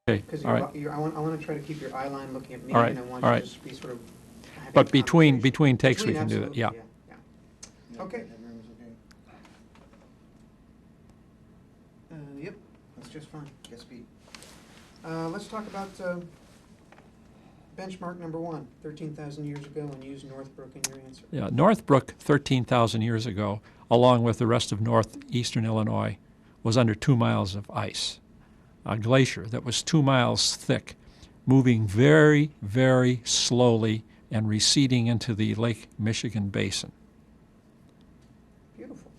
Okay, Because all right. I want to try to keep your eye line looking at me, All right, and I want all you right. to just be sort of having a But between conversation. takes, we can do that, yeah. Absolutely, yeah. Okay. Yep, that's just fine. Get speed. Let's talk about benchmark number 1, 13,000 years ago, and use Northbrook in your answer. Yeah, Northbrook, 13,000 years ago, along with the rest of northeastern Illinois, was under 2 miles of ice. A glacier that was 2 miles thick, moving very, very slowly and receding into the Lake Michigan basin. Beautiful.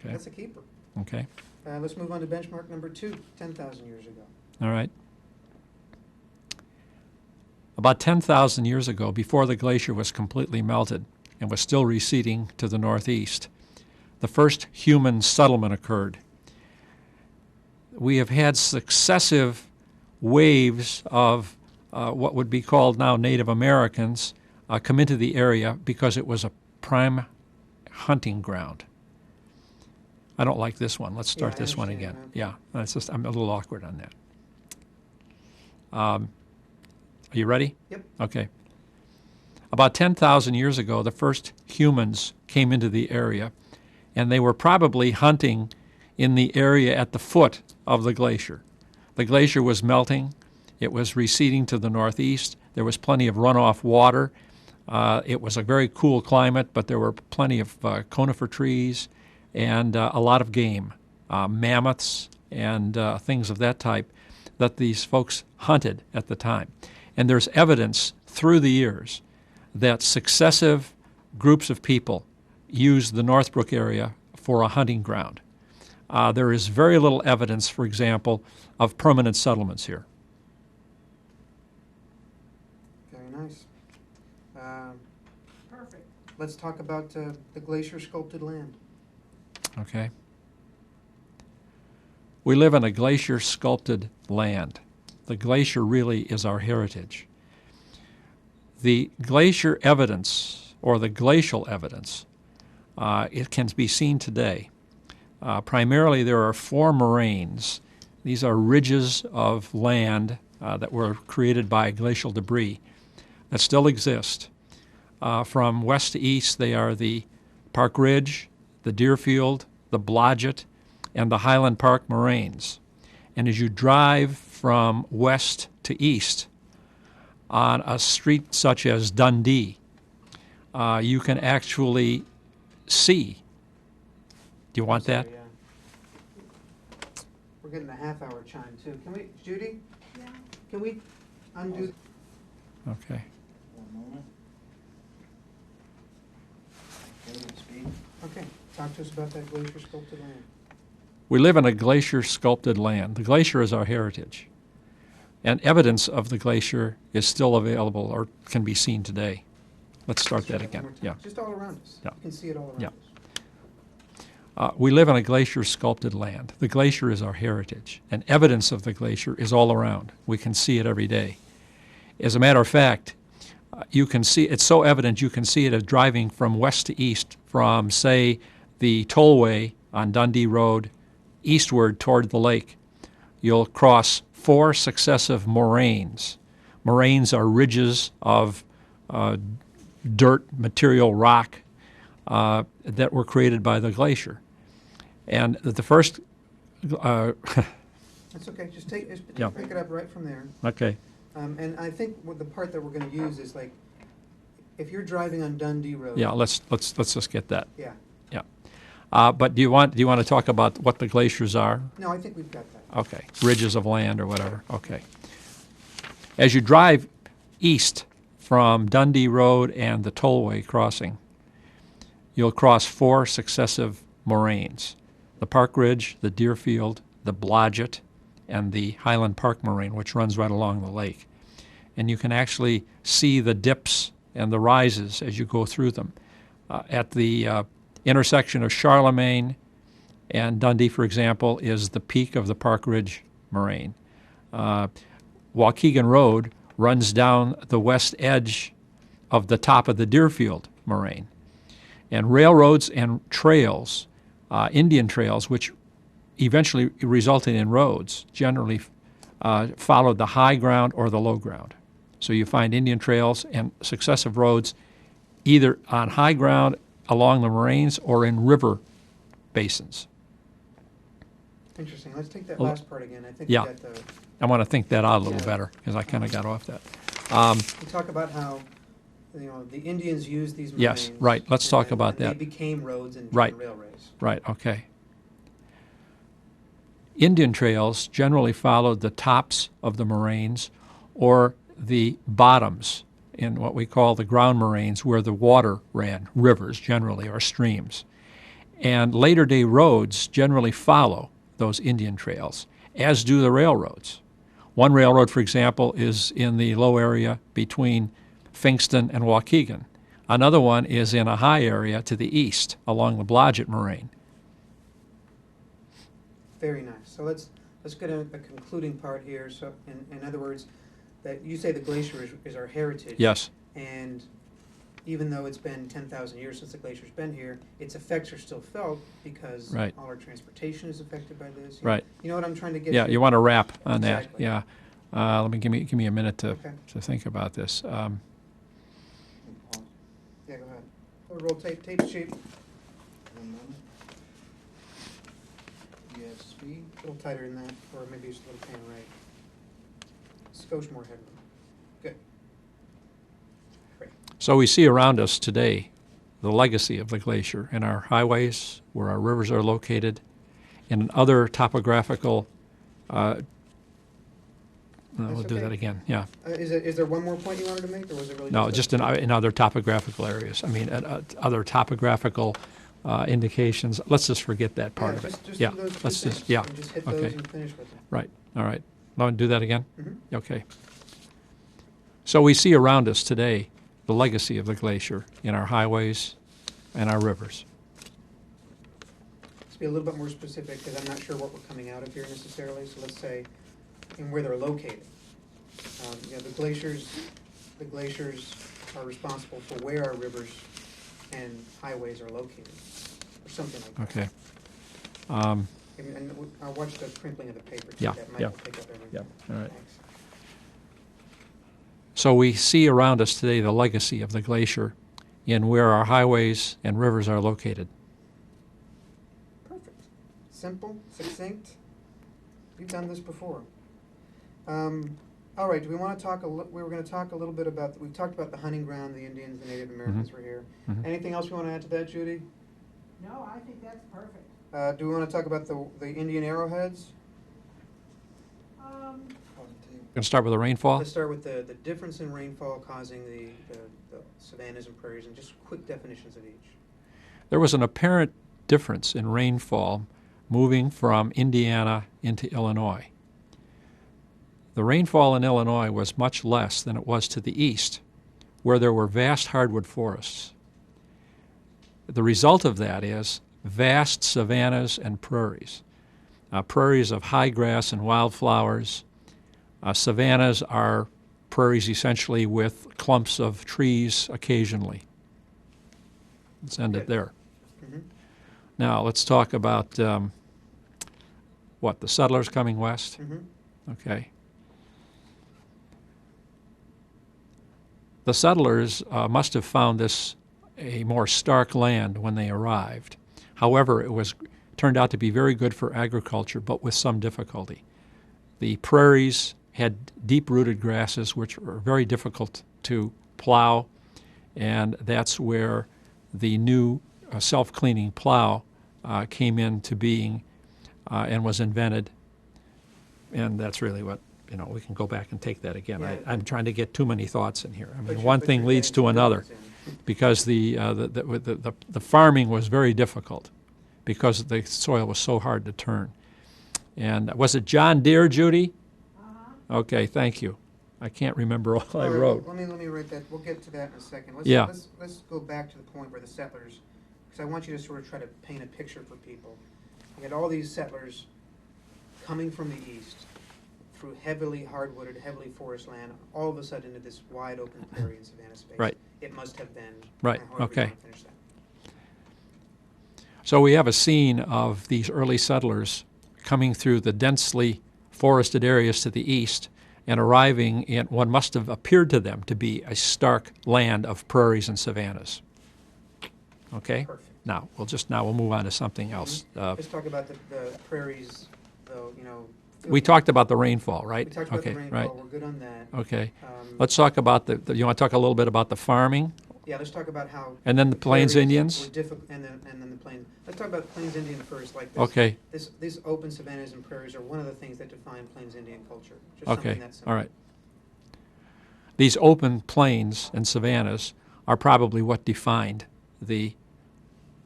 Okay. That's a keeper. Okay. Let's move on to benchmark number 2, 10,000 years ago. All right. About 10,000 years ago, before the glacier was completely melted and was still receding to the northeast, the first human settlement occurred. We have had successive waves of what would be called now Native Americans come into the area because it was a prime hunting ground. I don't like this one. Let's start this one again. Okay. Yeah, I'm a little awkward on that. Are you ready? Yep. Okay. About 10,000 years ago, the first humans came into the area, and they were probably hunting in the area at the foot of the glacier. The glacier was melting. It was receding to the northeast. There was plenty of runoff water. It was a very cool climate, but there were plenty of conifer trees and a lot of game, mammoths and things of that type that these folks hunted at the time. And there's evidence through the years that successive groups of people used the Northbrook area for a hunting ground. There is very little evidence, for example, of permanent settlements here. Very nice. Perfect. Let's talk about the glacier sculpted land. Okay. We live in a glacier sculpted land. The glacier really is our heritage. The glacier evidence, or the glacial evidence, it can be seen today. Primarily, there are 4 moraines. These are ridges of land that were created by glacial debris that still exist. From west to east, they are the Park Ridge, the Deerfield, the Blodgett, and the Highland Park moraines. And as you drive from west to east on a street such as Dundee, you can actually see. Do you want that? Yeah. We're getting a half-hour chime, too. Can we, Judy? Yeah. Can we undo? Okay. One moment. Okay, speed. Okay, talk to us about that glacier sculpted land. We live in a glacier sculpted land. The glacier is our heritage. And evidence of the glacier is still available or can be seen today. Let's start that again. Yeah. Just all around us. Yeah. You can see it all around Yeah. us. We live in a glacier sculpted land. The glacier is our heritage, and evidence of the glacier is all around. We can see it every day. As a matter of fact, you can see it's so evident you can see it as driving from west to east from, say, the tollway on Dundee Road eastward toward the lake. You'll cross 4 successive moraines. Moraines are ridges of dirt, material, rock that were created by the glacier. And the first... That's okay, just pick it up right from there. Okay. And I think the part that we're going to use is like, if you're driving on Dundee Road. Yeah, let's just get that. Yeah. Yeah. But do you want to talk about what the glaciers are? No, I think we've got that. Okay. Ridges of land or whatever. Okay. As you drive east from Dundee Road and the tollway crossing, you'll cross 4 successive moraines: the Park Ridge, the Deerfield, the Blodgett, and the Highland Park moraine, which runs right along the lake. And you can actually see the dips and the rises as you go through them. At the intersection of Charlemagne and Dundee, for example, is the peak of the Park Ridge moraine. Waukegan Road runs down the west edge of the top of the Deerfield moraine. And railroads and trails, Indian trails, which eventually resulted in roads, generally followed the high ground or the low ground. So you find Indian trails and successive roads either on high ground along the moraines or in river basins. Interesting. Let's take that Well, last part again. I think yeah. we got the, I want to think that out a little Yeah. better because I kind of got off that. we talk about how, the Indians used these Yes, moraines. right. Let's and talk then- about and that. they became roads and Right. railways. Right, okay. Indian trails generally followed the tops of the moraines or the bottoms in what we call the ground moraines where the water ran, rivers generally, or streams. And later day roads generally follow those Indian trails, as do the railroads. One railroad, for example, is in the low area between Finkston and Waukegan. Another one is in a high area to the east along the Blodgett Moraine. Very nice. So let's get a concluding part here. So in other words, that you say the glacier is our heritage. Yes, And even though it's been 10,000 years since the glacier's been here, its effects are still felt because Right. all our transportation is affected by this. right. You know what I'm trying to get Yeah, to? you want to wrap on that. Exactly. Yeah. Let me give me a minute to Okay. think about this. Yeah, go ahead. Roll tape sheet, One moment. You have speed? a little tighter than that, or maybe just a little pan right. Skosh more headroom. Good. Great. So we see around us today the legacy of the glacier in our highways, where our rivers are located, in other topographical. We'll That's do okay. that again. Yeah. Is there one more point you wanted to make, or was it really? No, that? just in other topographical areas. I mean, other topographical indications. Let's just forget that part of it. Just Yeah. do those two Let's things, just yeah. and just hit Okay. those and finish with them. Right. All right. Want to do that again? Mhm. Okay. So we see around us today the legacy of the glacier in our highways and our rivers. Let's be a little bit more specific, because I'm not sure what we're coming out of here necessarily, so let's say, and where they're located. The glaciers are responsible for where our rivers and highways are located, or something like that. Okay. And I'll watch the crinkling of the paper, too. Yeah, That might yeah. pick up everything. Yeah, all right. Thanks. So we see around us today the legacy of the glacier in where our highways and rivers are located. Perfect. Simple, succinct. We've done this before. All right, do we want to talk, we were going to talk a little bit about, we've talked about the hunting ground, the Indians, the Native Americans were here. Mhm. Anything else we want to add to that, Judy? No, I think that's perfect. Do we want to talk about the Indian arrowheads? On the table. Going to start with the rainfall? Let's start with the difference in rainfall causing the savannas and prairies, and just quick definitions of each. There was an apparent difference in rainfall moving from Indiana into Illinois. The rainfall in Illinois was much less than it was to the east, where there were vast hardwood forests. The result of that is vast savannas and prairies. Prairies of high grass and wildflowers. Savannas are prairies essentially with clumps of trees occasionally. Let's end it there. Mhm. Now let's talk about the settlers coming west? Mhm. Okay. The settlers must have found this a more stark land when they arrived. However, it turned out to be very good for agriculture, but with some difficulty. The prairies had deep-rooted grasses which were very difficult to plow, and that's where the new self-cleaning plow came into being and was invented. And that's really what, we can go back and take that again. Yeah. I'm trying to get too many thoughts in here. I But mean, you're- one but thing you're leads getting to some good another, ones in. because the farming was very difficult because the soil was so hard to turn. And was it John Deere, Judy? Okay, thank you. I can't remember all I All right, wrote. Let me write that. We'll get to that in a second. Yeah. Let's go back to the point where the settlers, because I want you to sort of try to paint a picture for people. You had all these settlers coming from the east through heavily hardwooded, heavily forest land, all of a sudden into this wide open prairie and savanna space. Right. It must have been. Right, however you okay. wanna finish that. So we have a scene of these early settlers coming through the densely forested areas to the east and arriving in what must have appeared to them to be a stark land of prairies and savannas. Okay? Perfect. Now we'll move on to something else. Let's talk about the prairies, though, We talked about the rainfall, right? We talked about Okay, the rainfall, right. we're good on that. Okay. Um, Let's talk about you want to talk a little bit about the farming? Yeah, let's talk about how. And then the Plains prairies Indians? were and then the plains. Let's talk about Plains Indian first, like this. Okay. These open savannas and prairies are one of the things that define Plains Indian culture. Just Okay, something that's simple. all right. These open plains and savannas are probably what defined the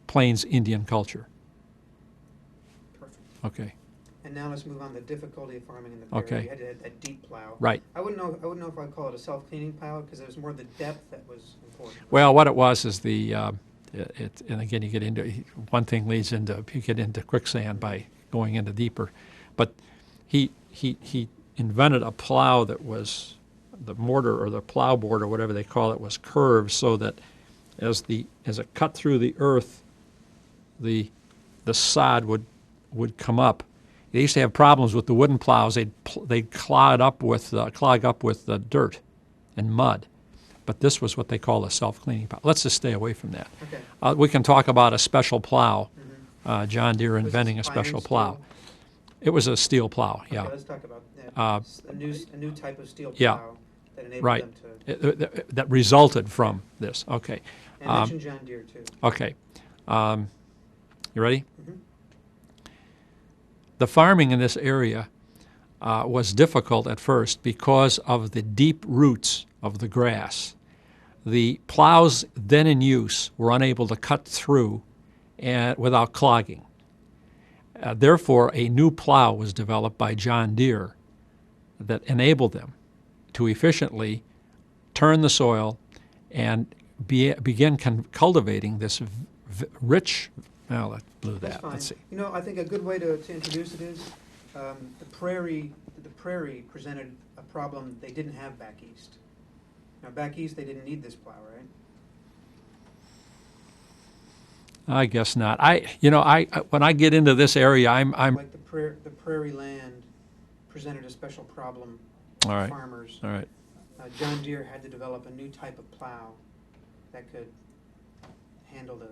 Plains Indian culture. Perfect. Okay, And now let's move on to the difficulty of farming in the prairie. Okay. You had to have that deep plow. right. I wouldn't know if I'd call it a self-cleaning plow, because it was more the depth that was important. Well, what it was is and again, you get into, one thing leads into, you get into quicksand by going into deeper. But he invented a plow that was, the mortar or the plow board or whatever they call it was curved so that as it cut through the earth, the sod would come up. They used to have problems with the wooden plows. They'd clog up with the dirt and mud. But this was what they call a self-cleaning plow. Let's just stay away from that. Okay. We can talk about a special plow. Mhm. John Deere Was this inventing a iron, special steel? plow. It was a steel plow, Okay, yeah. let's talk about that. Uh, A new type of steel yeah. plow that enabled Right. them to. That resulted from this. Okay. And mention John Deere too. Okay. You ready? Mhm. The farming in this area was difficult at first because of the deep roots of the grass. The plows then in use were unable to cut through without clogging. Therefore, a new plow was developed by John Deere that enabled them to efficiently turn the soil and begin cultivating this rich. Well, that blew That's that. fine. Let's see. I think a good way to introduce it is the prairie presented a problem they didn't have back east. Now, back east, they didn't need this plow, right? I guess not. When I get into this area, I'm Like the prairie land presented a special problem all for right. farmers. All right. John Deere had to develop a new type of plow that could handle the. I'm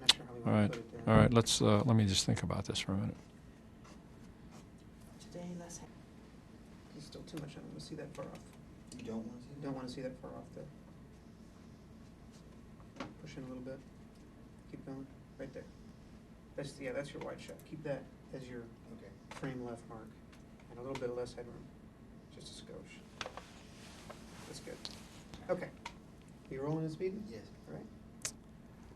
not sure how we All want right. to put it there. All right. Let me just think about this for a minute. Today, let's have. It's still too much. I don't want to see that far off. You don't want to see Don't want to see that far off there. Push in a little bit. Keep going. Right there. That's your wide shot. Keep that as your Okay. frame left mark. And a little bit less headroom. Just a skosh. That's good. Okay. You rolling and speeding? Yes. All right.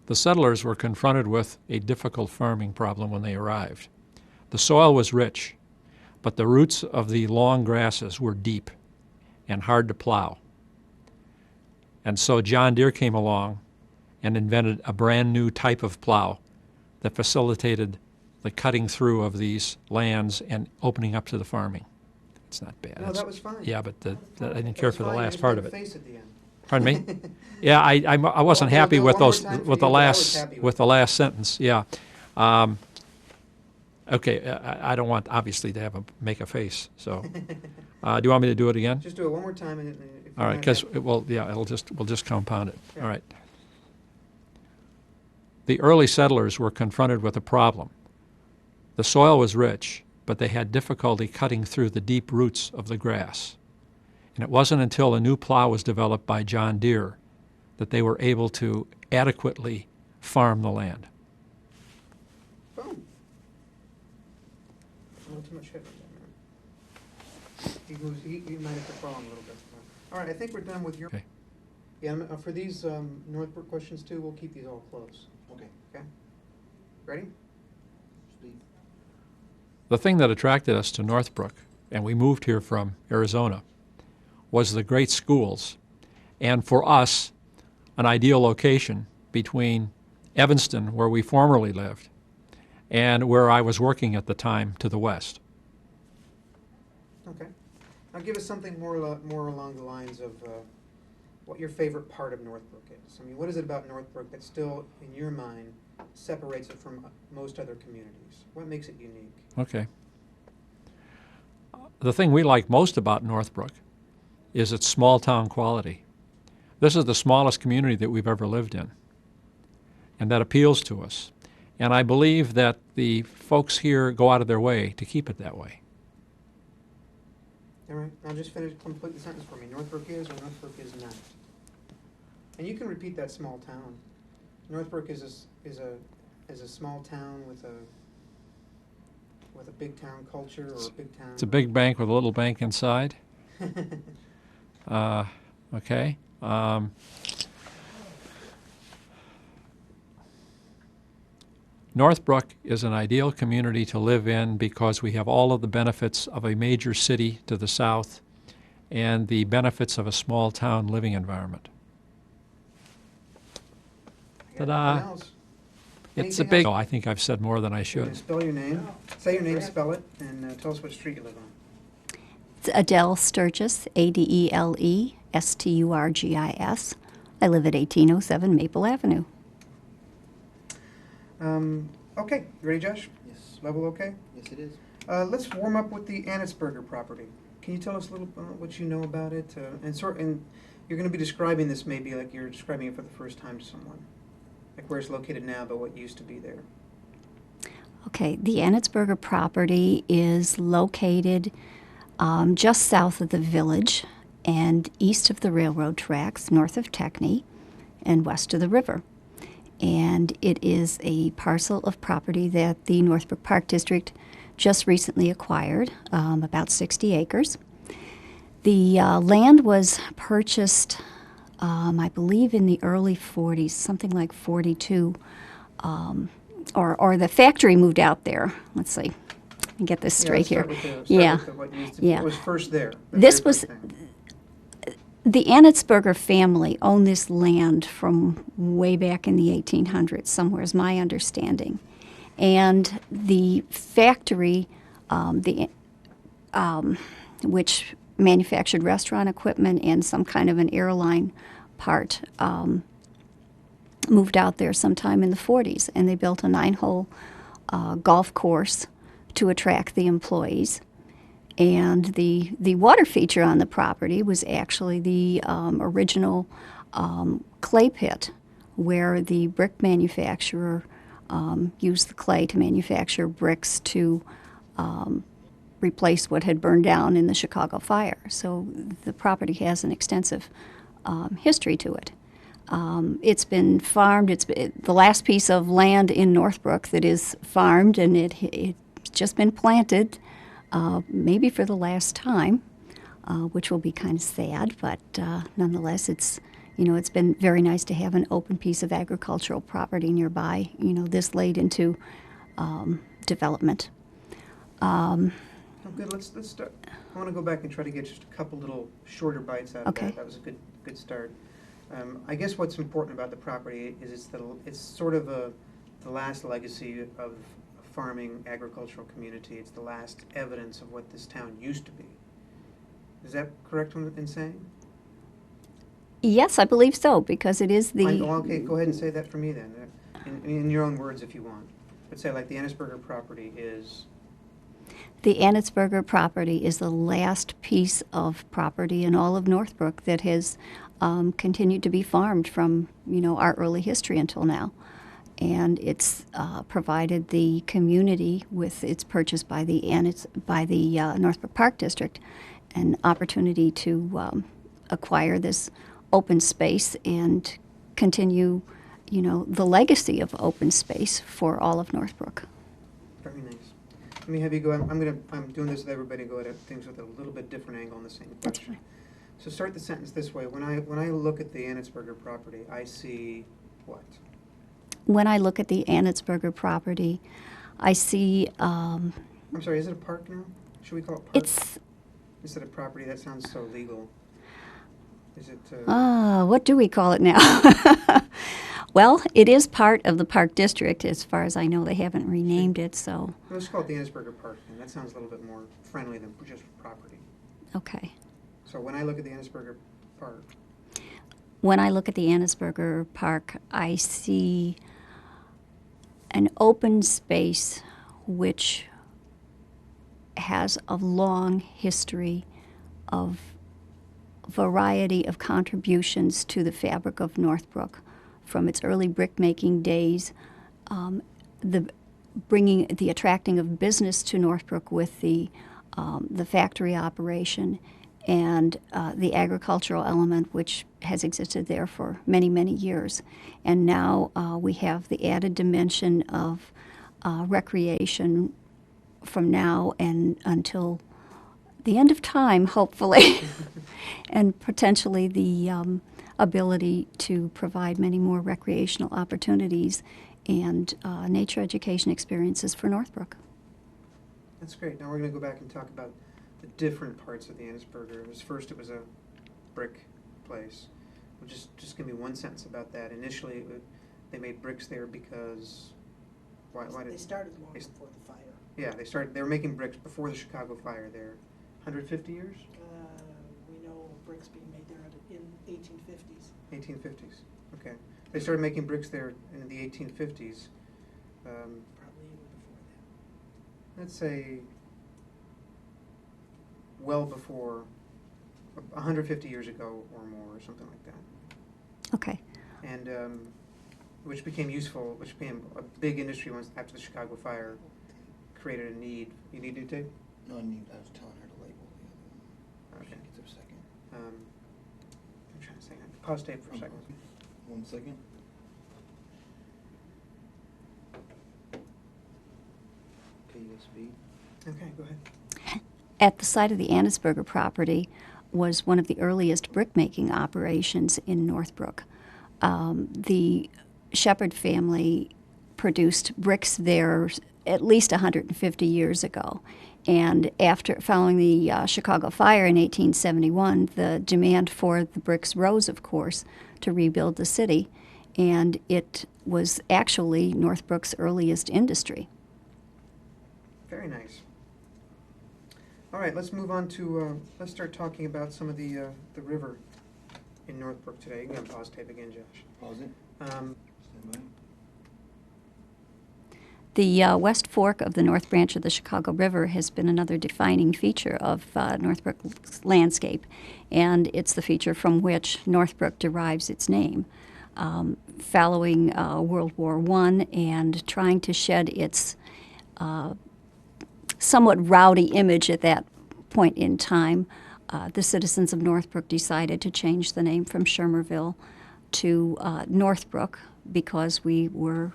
The settlers were confronted with a difficult farming problem when they arrived. The soil was rich, but the roots of the long grasses were deep and hard to plow. And so John Deere came along and invented a brand new type of plow that facilitated the cutting through of these lands and opening up to the farming. It's not bad. No, that was fine. Yeah, but I didn't That care was for the fine. You last just part made of a it. face at the end. Pardon me? Yeah, I wasn't I'll happy do it with one more those time for with you, the but I was last happy with the last sentence. Yeah. Okay, I don't want obviously to make a face. So, do you want me to do it again? Just do it one more time, and if you're All right, not because happy- we'll just compound it. Yeah. All right. The early settlers were confronted with a problem. The soil was rich, but they had difficulty cutting through the deep roots of the grass. And it wasn't until a new plow was developed by John Deere that they were able to adequately farm the land. Boom. A little too much headroom down there. He might have to fall on a little bit. All right, I think we're done with your. Okay. Yeah, for these Northbrook questions too, we'll keep these all close. Okay. Okay. Ready? Speed. The thing that attracted us to Northbrook, and we moved here from Arizona, was the great schools, and for us, an ideal location between Evanston, where we formerly lived, and where I was working at the time to the west. Okay. Now give us something more along the lines of what your favorite part of Northbrook is. I mean, what is it about Northbrook that still, in your mind, separates it from most other communities? What makes it unique? Okay. the thing we like most about Northbrook is its small town quality. This is the smallest community that we've ever lived in, and that appeals to us. And I believe that the folks here go out of their way to keep it that way. All right, now just complete the sentence for me. Northbrook is or Northbrook is not? And you can repeat that small town. Northbrook is a small town with a big town culture, or a big town. It's a big bank with a little bank inside. Okay. Northbrook is an ideal community to live in because we have all of the benefits of a major city to the south and the benefits of a small town living environment. I got Ta-da. nothing else. It's a Anything big, else? I think I've said more than I You're should. gonna spell your name. Say your name, spell it, and tell us what street you live on. It's Adele Sturgis, Adele Sturgis. I live at 1807 Maple Avenue. Okay, you ready, Josh? Yes. Level okay? Yes, it is. Let's warm up with the Annisberger property. Can you tell us a little what you know about it? And you're going to be describing this maybe like you're describing it for the first time to someone, like where it's located now, but what used to be there. Okay, the Annisberger property is located just south of the village and east of the railroad tracks, north of Techney, and west of the river. And it is a parcel of property that the Northbrook Park District just recently acquired, about 60 acres. The land was purchased, I believe, in the early 40s, something like 42, or the factory moved out there. Let's see, let me get this straight here. Yeah. What was first there? This was. The Annisberger family owned this land from way back in the 1800s, somewhere is my understanding. And the factory, which manufactured restaurant equipment and some kind of an airline part, moved out there sometime in the 40s. And they built a 9-hole golf course to attract the employees. And the water feature on the property was actually the original clay pit where the brick manufacturer used the clay to manufacture bricks to replace what had burned down in the Chicago fire. So the property has an extensive history to it. It's been farmed. It's the last piece of land in Northbrook that is farmed, and it's just been planted. Maybe for the last time, which will be kind of sad, but nonetheless, it's been very nice to have an open piece of agricultural property nearby, this late into development. Oh, good. Let's start. I want to go back and try to get just a couple little shorter bites out of Okay. that. That was a good start. I guess what's important about the property is it's sort of the last legacy of farming agricultural community. It's the last evidence of what this town used to be. Is that correct in saying? Yes, I believe so, because it is the... Okay, go ahead and say that for me then, in your own words if you want. But say like the Annisberger property is... The Annisberger property is the last piece of property in all of Northbrook that has continued to be farmed from, our early history until now. And it's provided the community with its purchase by the Northbrook Park District an opportunity to acquire this open space and continue, the legacy of open space for all of Northbrook. Very nice. Let me have you go. I'm doing this with everybody. Go at things with a little bit different angle on the same question. That's fine. So start the sentence this way. When I look at the Annisberger property, I see what? When I look at the Annisberger property, I see I'm sorry. Is it a park now? Should we call it park? it's Instead of property, that sounds so legal. Is it? what do we call it now? Well, it is part of the Park District. As far as I know, they haven't renamed it, so Let's call it the Annisberger Park. Then that sounds a little bit more friendly than just property. okay. So when I look at the Annisberger Park, When I look at the Annisberger Park, I see an open space which has a long history of variety of contributions to the fabric of Northbrook, from its early brick-making days, the attracting of business to Northbrook with the factory operation, and the agricultural element, which has existed there for many, many years. And now we have the added dimension of recreation from now and until the end of time, hopefully, and potentially the ability to provide many more recreational opportunities and nature education experiences for Northbrook. That's great. Now we're going to go back and talk about the different parts of the Annisburger. It was a brick place. Well, just give me one sentence about that. Initially, they made bricks there because why did They started long they- before the fire. Yeah, they were making bricks before the Chicago fire there. 150 years? We know of bricks being made there in 1850s. 1850s. Okay. They started making bricks there in the 1850s. Probably even before that. Let's say well before 150 years ago or more, or something like that. Okay. And which became a big industry once after the Chicago fire created a need. You need new tape? No, I was telling her to label the other one. Okay. She gets a second. I'm trying to say, pause tape for a second. 1 second. Okay, USB. Okay, go ahead. At the site of the Annisburger property was one of the earliest brick-making operations in Northbrook. The Shepherd family produced bricks there at least 150 years ago. And following the Chicago fire in 1871, the demand for the bricks rose, of course, to rebuild the city. And it was actually Northbrook's earliest industry. Very nice. All right, let's move on to, let's start talking about some of the river in Northbrook today. You can pause tape again, Josh. Pause it. Um, Stand by. The West Fork of the North Branch of the Chicago River has been another defining feature of Northbrook's landscape, and it's the feature from which Northbrook derives its name. Following World War I and trying to shed its somewhat rowdy image at that point in time, the citizens of Northbrook decided to change the name from Schermerville to Northbrook because we were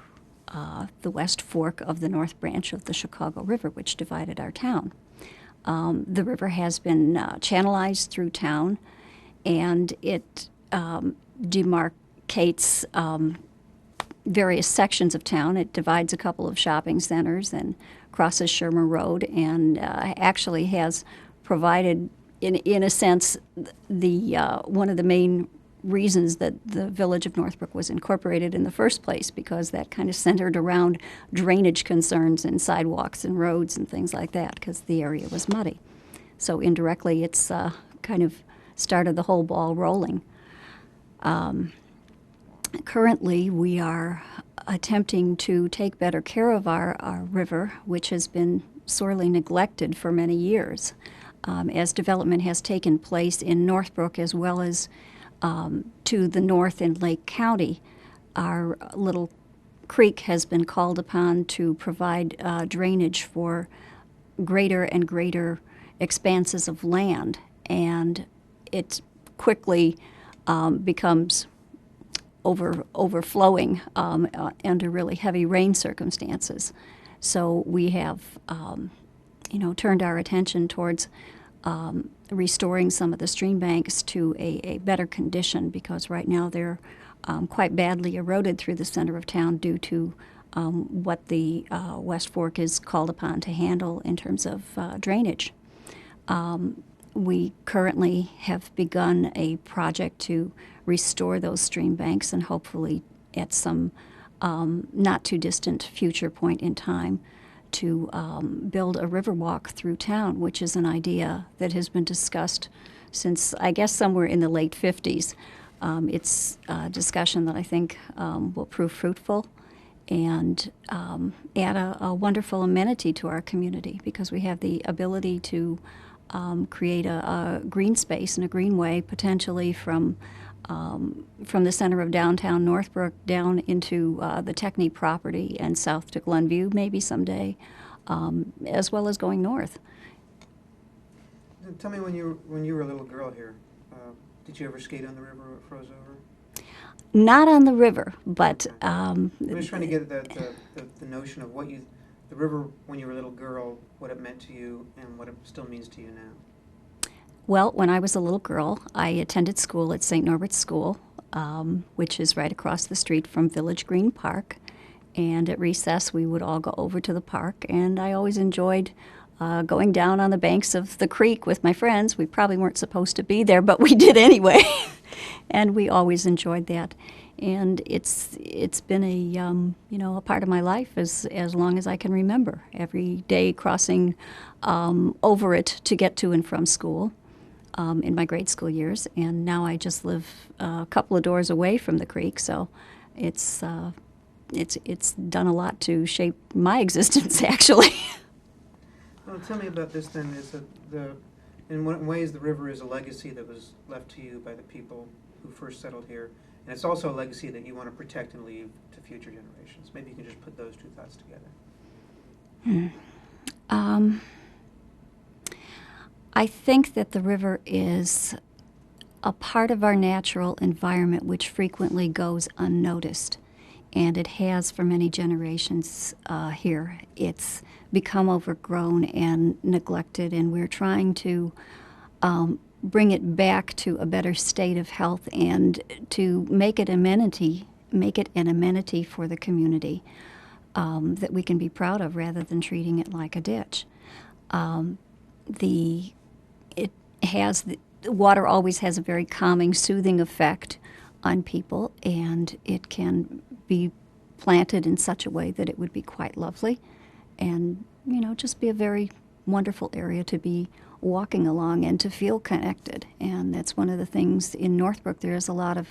the West Fork of the North Branch of the Chicago River, which divided our town. The river has been channelized through town, and it demarcates various sections of town. It divides a couple of shopping centers and crosses Shermer Road, and actually has provided, in a sense, the one of the main reasons that the village of Northbrook was incorporated in the first place, because that kind of centered around drainage concerns and sidewalks and roads and things like that, because the area was muddy. So indirectly, it's kind of started the whole ball rolling. Currently, we are attempting to take better care of our river, which has been sorely neglected for many years. As development has taken place in Northbrook as well as to the north in Lake County, our little creek has been called upon to provide drainage for greater and greater expanses of land, and it quickly becomes overflowing under really heavy rain circumstances. So we have, turned our attention towards restoring some of the stream banks to a better condition, because right now they're quite badly eroded through the center of town due to what the West Fork is called upon to handle in terms of drainage. We currently have begun a project to restore those stream banks, and hopefully at some not too distant future point in time to build a river walk through town, which is an idea that has been discussed since, I guess, somewhere in the late 50s. It's a discussion that I think will prove fruitful, and add a wonderful amenity to our community, because we have the ability to create a green space and a greenway potentially from the center of downtown Northbrook down into the Techney property and south to Glenview maybe someday, as well as going north. Tell me, when you were a little girl here, did you ever skate on the river or it froze over? Not on the river, but I'm just trying to get the notion of the river when you were a little girl, what it meant to you and what it still means to you now. well, when I was a little girl, I attended school at St. Norbert's School, which is right across the street from Village Green Park. And at recess, we would all go over to the park, and I always enjoyed going down on the banks of the creek with my friends. We probably weren't supposed to be there, but we did anyway. And we always enjoyed that. And it's been a part of my life as long as I can remember. Every day crossing over it to get to and from school in my grade school years. And now I just live a couple of doors away from the creek, so it's done a lot to shape my existence, actually. Well, tell me about this then. In what ways the river is a legacy that was left to you by the people who first settled here, and it's also a legacy that you want to protect and leave to future generations. Maybe you can just put those two thoughts together. I think that the river is a part of our natural environment which frequently goes unnoticed, and it has for many generations here. It's become overgrown and neglected, and we're trying to bring it back to a better state of health and to make it an amenity for the community that we can be proud of, rather than treating it like a ditch. The water always has a very calming, soothing effect on people, and it can be planted in such a way that it would be quite lovely, and just be a very wonderful area to be walking along and to feel connected. And that's one of the things in Northbrook. There is a lot of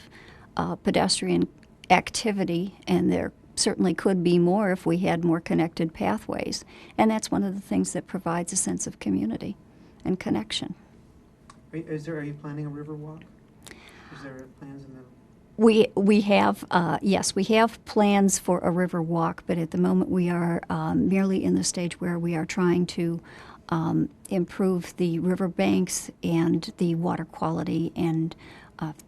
pedestrian activity, and there certainly could be more if we had more connected pathways. And that's one of the things that provides a sense of community and connection. Are you planning a river walk? Is there plans in the... We have, yes, we have plans for a river walk, but at the moment we are merely in the stage where we are trying to improve the river banks and the water quality and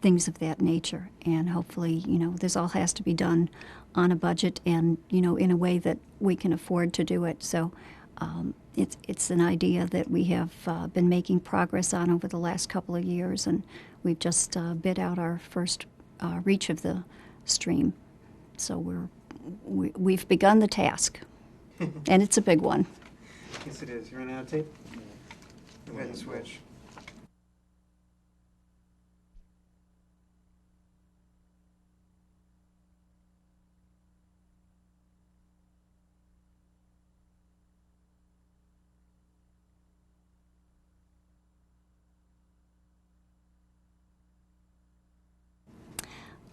things of that nature. And hopefully, this all has to be done on a budget and, in a way that we can afford to do it. So it's an idea that we have been making progress on over the last couple of years, and we've just bid out our first reach of the stream. So we've begun the task, and it's a big one. Yes, it is. You running out of tape? Go ahead and switch.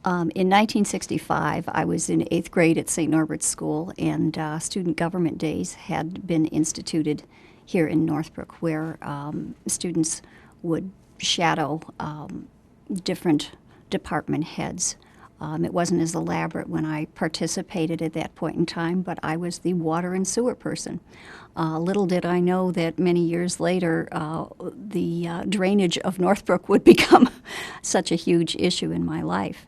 In 1965, I was in 8th grade at St. Norbert's School, and student government days had been instituted here in Northbrook, where students would shadow different department heads. It wasn't as elaborate when I participated at that point in time, but I was the water and sewer person. Little did I know that many years later, the drainage of Northbrook would become such a huge issue in my life.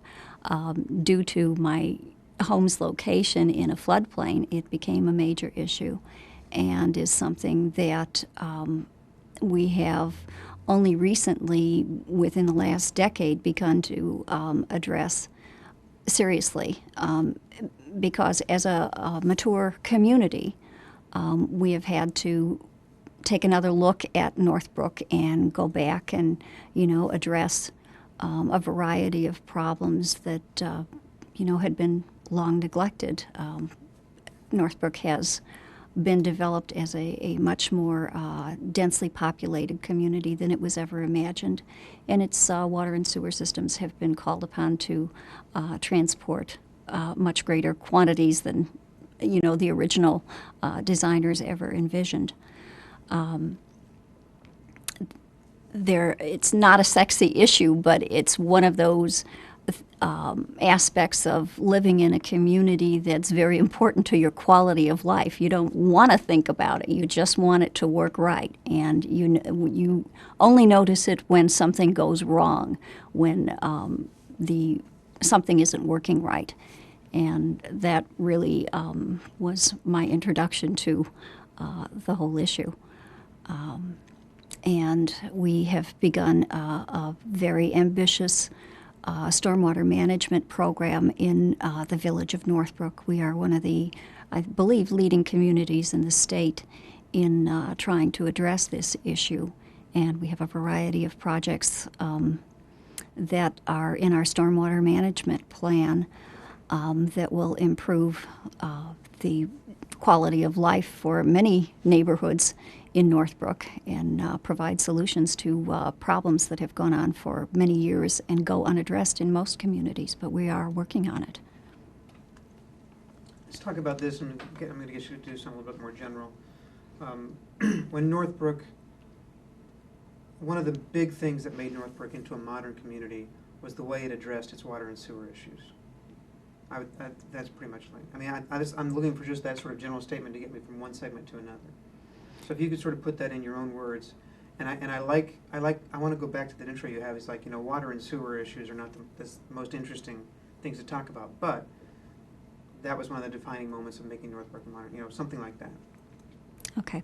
Due to my home's location in a floodplain, it became a major issue, and is something that we have only recently, within the last decade, begun to address seriously, because as a mature community, we have had to take another look at Northbrook and go back and, address a variety of problems that, had been long neglected. Northbrook has been developed as a much more densely populated community than it was ever imagined, and its water and sewer systems have been called upon to transport much greater quantities than, the original designers ever envisioned. It's not a sexy issue, but it's one of those aspects of living in a community that's very important to your quality of life. You don't want to think about it. You just want it to work right. And you only notice it when something goes wrong, when something isn't working right. And that really was my introduction to the whole issue. And we have begun a very ambitious stormwater management program in the village of Northbrook. We are one of the, I believe, leading communities in the state in trying to address this issue. And we have a variety of projects that are in our stormwater management plan that will improve the quality of life for many neighborhoods in Northbrook and provide solutions to problems that have gone on for many years and go unaddressed in most communities, but we are working on it. Let's talk about this, and I'm going to get you to do something a little bit more general. When Northbrook, one of the big things that made Northbrook into a modern community was the way it addressed its water and sewer issues. That's pretty much like, I'm looking for just that sort of general statement to get me from one segment to another. So if you could sort of put that in your own words, and I want to go back to that intro you have. It's like, water and sewer issues are not the most interesting things to talk about, but that was one of the defining moments of making Northbrook modern, something like that. Okay.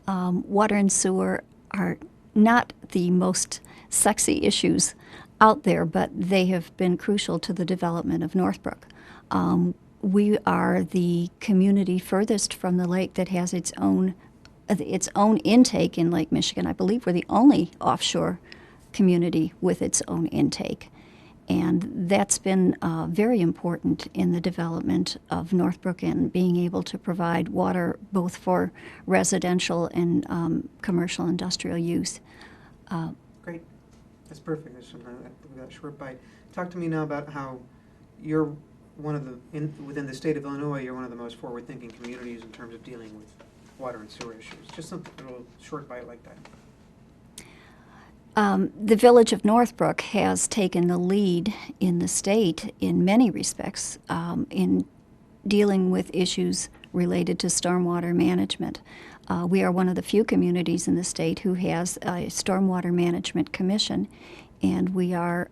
Water and sewer are not the most sexy issues out there, but they have been crucial to the development of Northbrook. We are the community furthest from the lake that has its own intake in Lake Michigan. I believe we're the only offshore community with its own intake. And that's been very important in the development of Northbrook and being able to provide water both for residential and commercial industrial use. Great. That's perfect. We've got a short bite. Talk to me now about how you're one of within the state of Illinois, you're one of the most forward-thinking communities in terms of dealing with water and sewer issues. Just a little short bite like that. The village of Northbrook has taken the lead in the state in many respects in dealing with issues related to stormwater management. We are one of the few communities in the state who has a stormwater management commission, and we have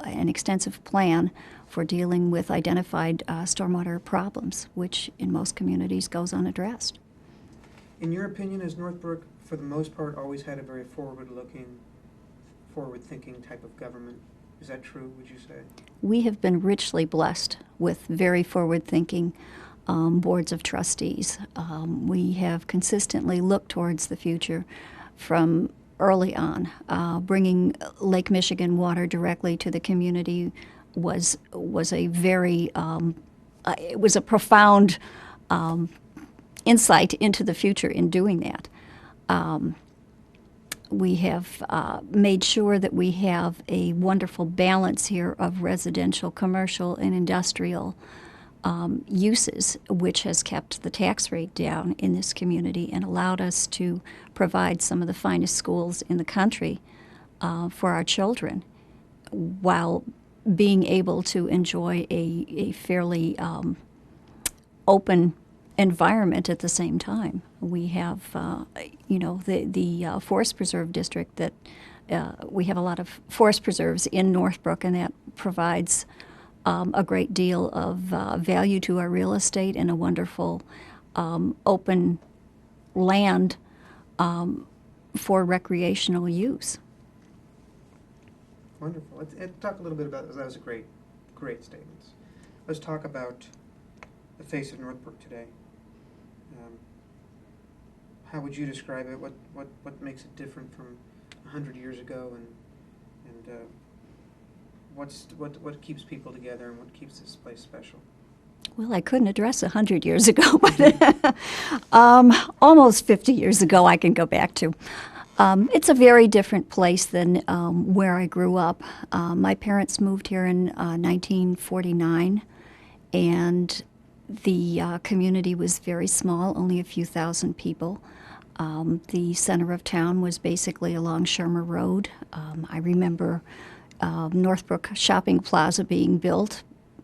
an extensive plan for dealing with identified stormwater problems, which in most communities goes unaddressed. In your opinion, has Northbrook, for the most part, always had a very forward-looking, forward-thinking type of government? Is that true, would you say? We have been richly blessed with very forward-thinking boards of trustees. We have consistently looked towards the future from early on. Bringing Lake Michigan water directly to the community was a very it was a profound insight into the future in doing that. We have made sure that we have a wonderful balance here of residential, commercial, and industrial uses, which has kept the tax rate down in this community and allowed us to provide some of the finest schools in the country for our children, while being able to enjoy a fairly open environment at the same time. We have, the Forest Preserve District that we have a lot of forest preserves in Northbrook, and that provides a great deal of value to our real estate and a wonderful open land for recreational use. Wonderful. Let's talk a little bit about that. Was a great statements. Let's talk about the face of Northbrook today. How would you describe it? What makes it different from 100 years ago, and what keeps people together, and what keeps this place special? Well, I couldn't address 100 years ago, but almost 50 years ago I can go back to. It's a very different place than where I grew up. My parents moved here in 1949, and the community was very small, only a few thousand people. The center of town was basically along Shermer Road. I remember Northbrook Shopping Plaza being built,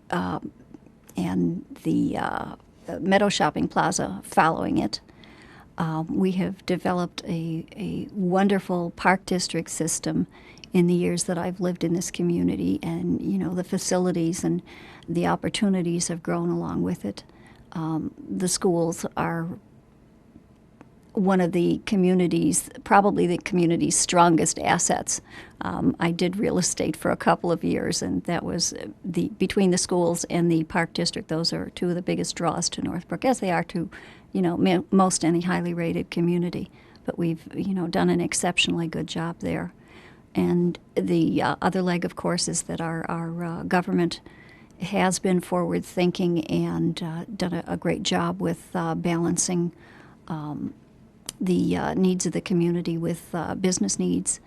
and the Meadow Shopping Plaza following it. We have developed a wonderful park district system in the years that I've lived in this community, and the facilities and the opportunities have grown along with it. The schools are one of the community's, probably the community's strongest assets. I did real estate for a couple of years, and that was between the schools and the park district. Those are two of the biggest draws to Northbrook, as they are to, most any highly rated community. But we've, done an exceptionally good job there. And the other leg, of course, is that our government has been forward-thinking and done a great job with balancing the needs of the community with business needs.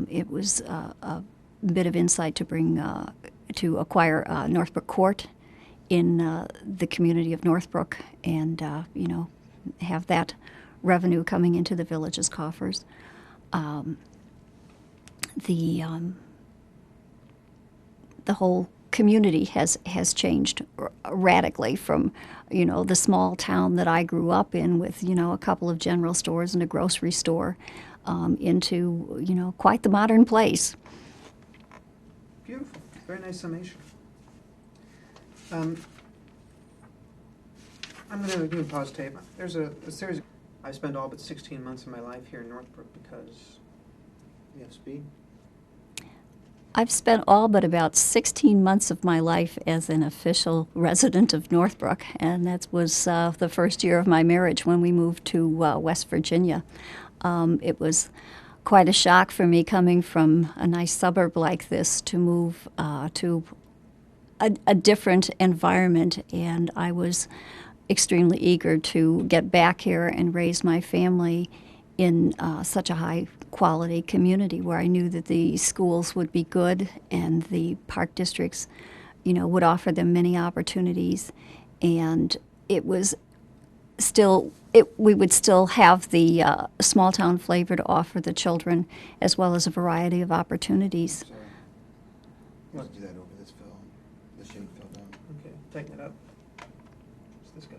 It was a bit of insight to bring to acquire Northbrook Court in the community of Northbrook, and have that revenue coming into the village's coffers. The whole community has changed radically from, the small town that I grew up in with, a couple of general stores and a grocery store, into, quite the modern place. Beautiful. Very nice summation. I'm going to pause tape. There's a series. I spent all but 16 months of my life here in Northbrook because we have speed. I've spent all but about 16 months of my life as an official resident of Northbrook, and that was the first year of my marriage when we moved to West Virginia. It was quite a shock for me coming from a nice suburb like this to move to a different environment, and I was extremely eager to get back here and raise my family in such a high quality community where I knew that the schools would be good and the park districts, would offer them many opportunities, and it was still, we would still have the small town flavor to offer the children, as well as a variety of opportunities. Sorry. Let's do that over this film. The shade fell down. Okay, tighten it up. It's this guy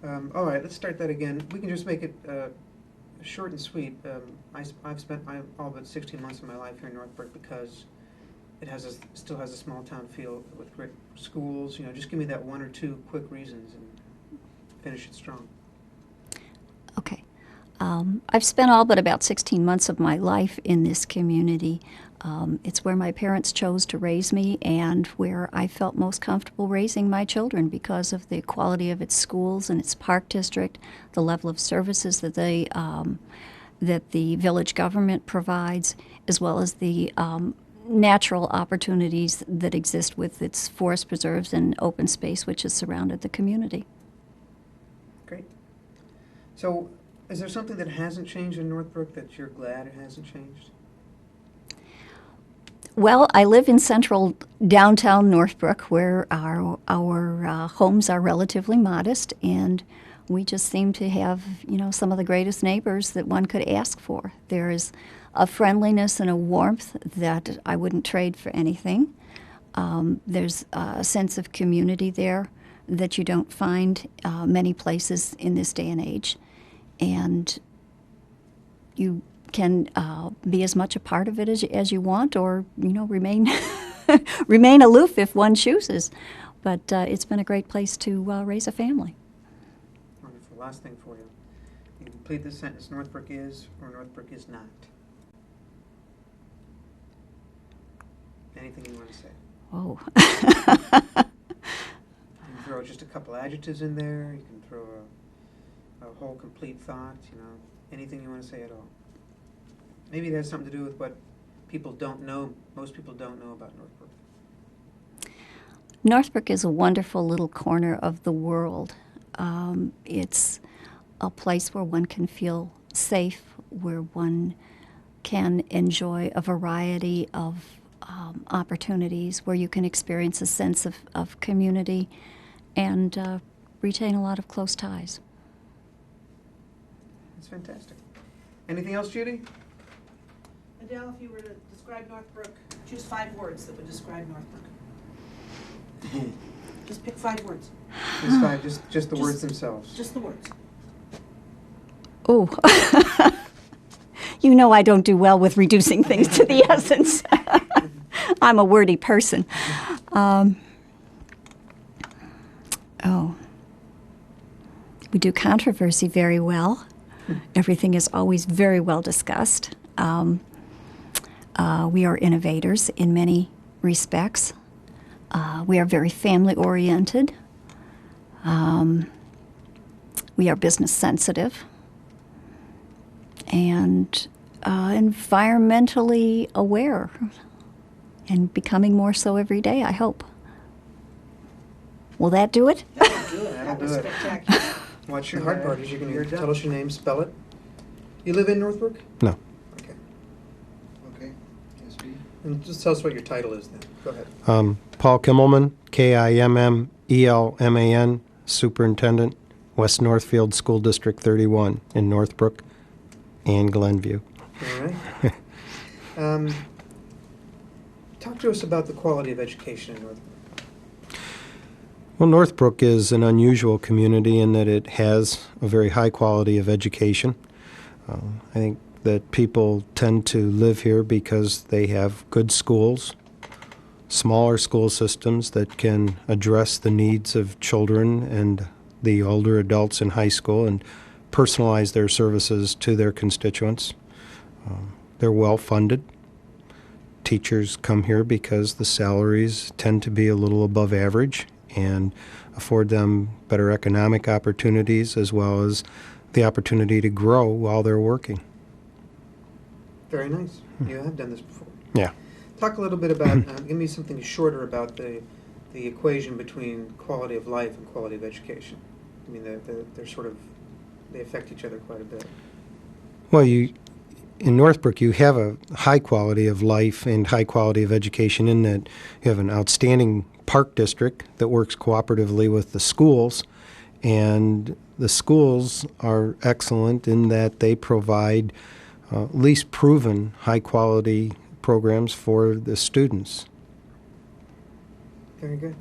there. All right, let's start that again. We can just make it short and sweet. I've spent all but 16 months of my life here in Northbrook because it still has a small town feel with great schools. Just give me that one or two quick reasons and finish it strong. Okay. I've spent all but about 16 months of my life in this community. It's where my parents chose to raise me and where I felt most comfortable raising my children because of the quality of its schools and its park district, the level of services that that the village government provides, as well as the natural opportunities that exist with its forest preserves and open space which has surrounded the community. Great. So, is there something that hasn't changed in Northbrook that you're glad it hasn't changed? Well, I live in central downtown Northbrook, where our homes are relatively modest, and we just seem to have, some of the greatest neighbors that one could ask for. There is a friendliness and a warmth that I wouldn't trade for anything. There's a sense of community there that you don't find many places in this day and age, and you can be as much a part of it as you want, or remain remain aloof if one chooses. But it's been a great place to raise a family. Wonderful. Last thing for you. You can complete this sentence: Northbrook is or Northbrook is not. Anything you want to say? Oh. You can throw just a couple adjectives in there. You can throw a whole complete thought. Anything you want to say at all. Maybe it has something to do with what people don't know. Most people don't know about Northbrook. Northbrook is a wonderful little corner of the world. It's a place where one can feel safe, where one can enjoy a variety of opportunities, where you can experience a sense of community and retain a lot of close ties. That's fantastic. Anything else, Judy? Adele, if you were to describe Northbrook, choose 5 words that would describe Northbrook. Just pick 5 words. Just five, just the words themselves. Just the words. Oh, you know I don't do well with reducing things to the essence. I'm a wordy person. We do controversy very well. Everything is always very well discussed. We are innovators in many respects. We are very family-oriented. We are business sensitive and environmentally aware, and becoming more so every day, I hope. Will that do it? That'll do it. That'll That was do it. spectacular. Watch the hard part is you're going You're to done. tell us your name, spell it. You live in Northbrook? No. Okay. Okay, SB. And just tell us what your title is then. Go ahead. Paul Kimmelman, Kimmelman, Superintendent, West Northfield School District 31 in Northbrook and Glenview. All right. Talk to us about the quality of education in Northbrook. Well, Northbrook is an unusual community in that it has a very high quality of education. I think that people tend to live here because they have good schools, smaller school systems that can address the needs of children and the older adults in high school and personalize their services to their constituents. They're well funded. Teachers come here because the salaries tend to be a little above average and afford them better economic opportunities as well as the opportunity to grow while they're working. Very nice. You have done this before. Yeah. Talk a little bit about, give me something shorter about the equation between quality of life and quality of education. I mean, they're sort of, they affect each other quite a bit. Well, in Northbrook, you have a high quality of life and high quality of education in that you have an outstanding park district that works cooperatively with the schools, and the schools are excellent in that they provide at least proven high quality programs for the students. Very good.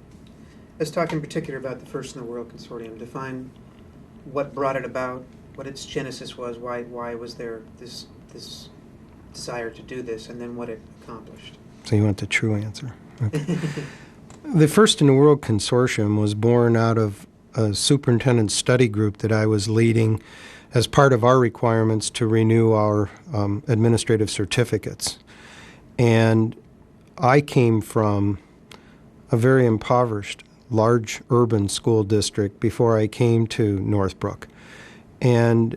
Let's talk in particular about the First in the World Consortium. Define what brought it about, what its genesis was, why was there this desire to do this, and then what it accomplished. So you want the true answer. Okay. The First in the World Consortium was born out of a superintendent study group that I was leading as part of our requirements to renew our administrative certificates. And I came from a very impoverished, large urban school district before I came to Northbrook. And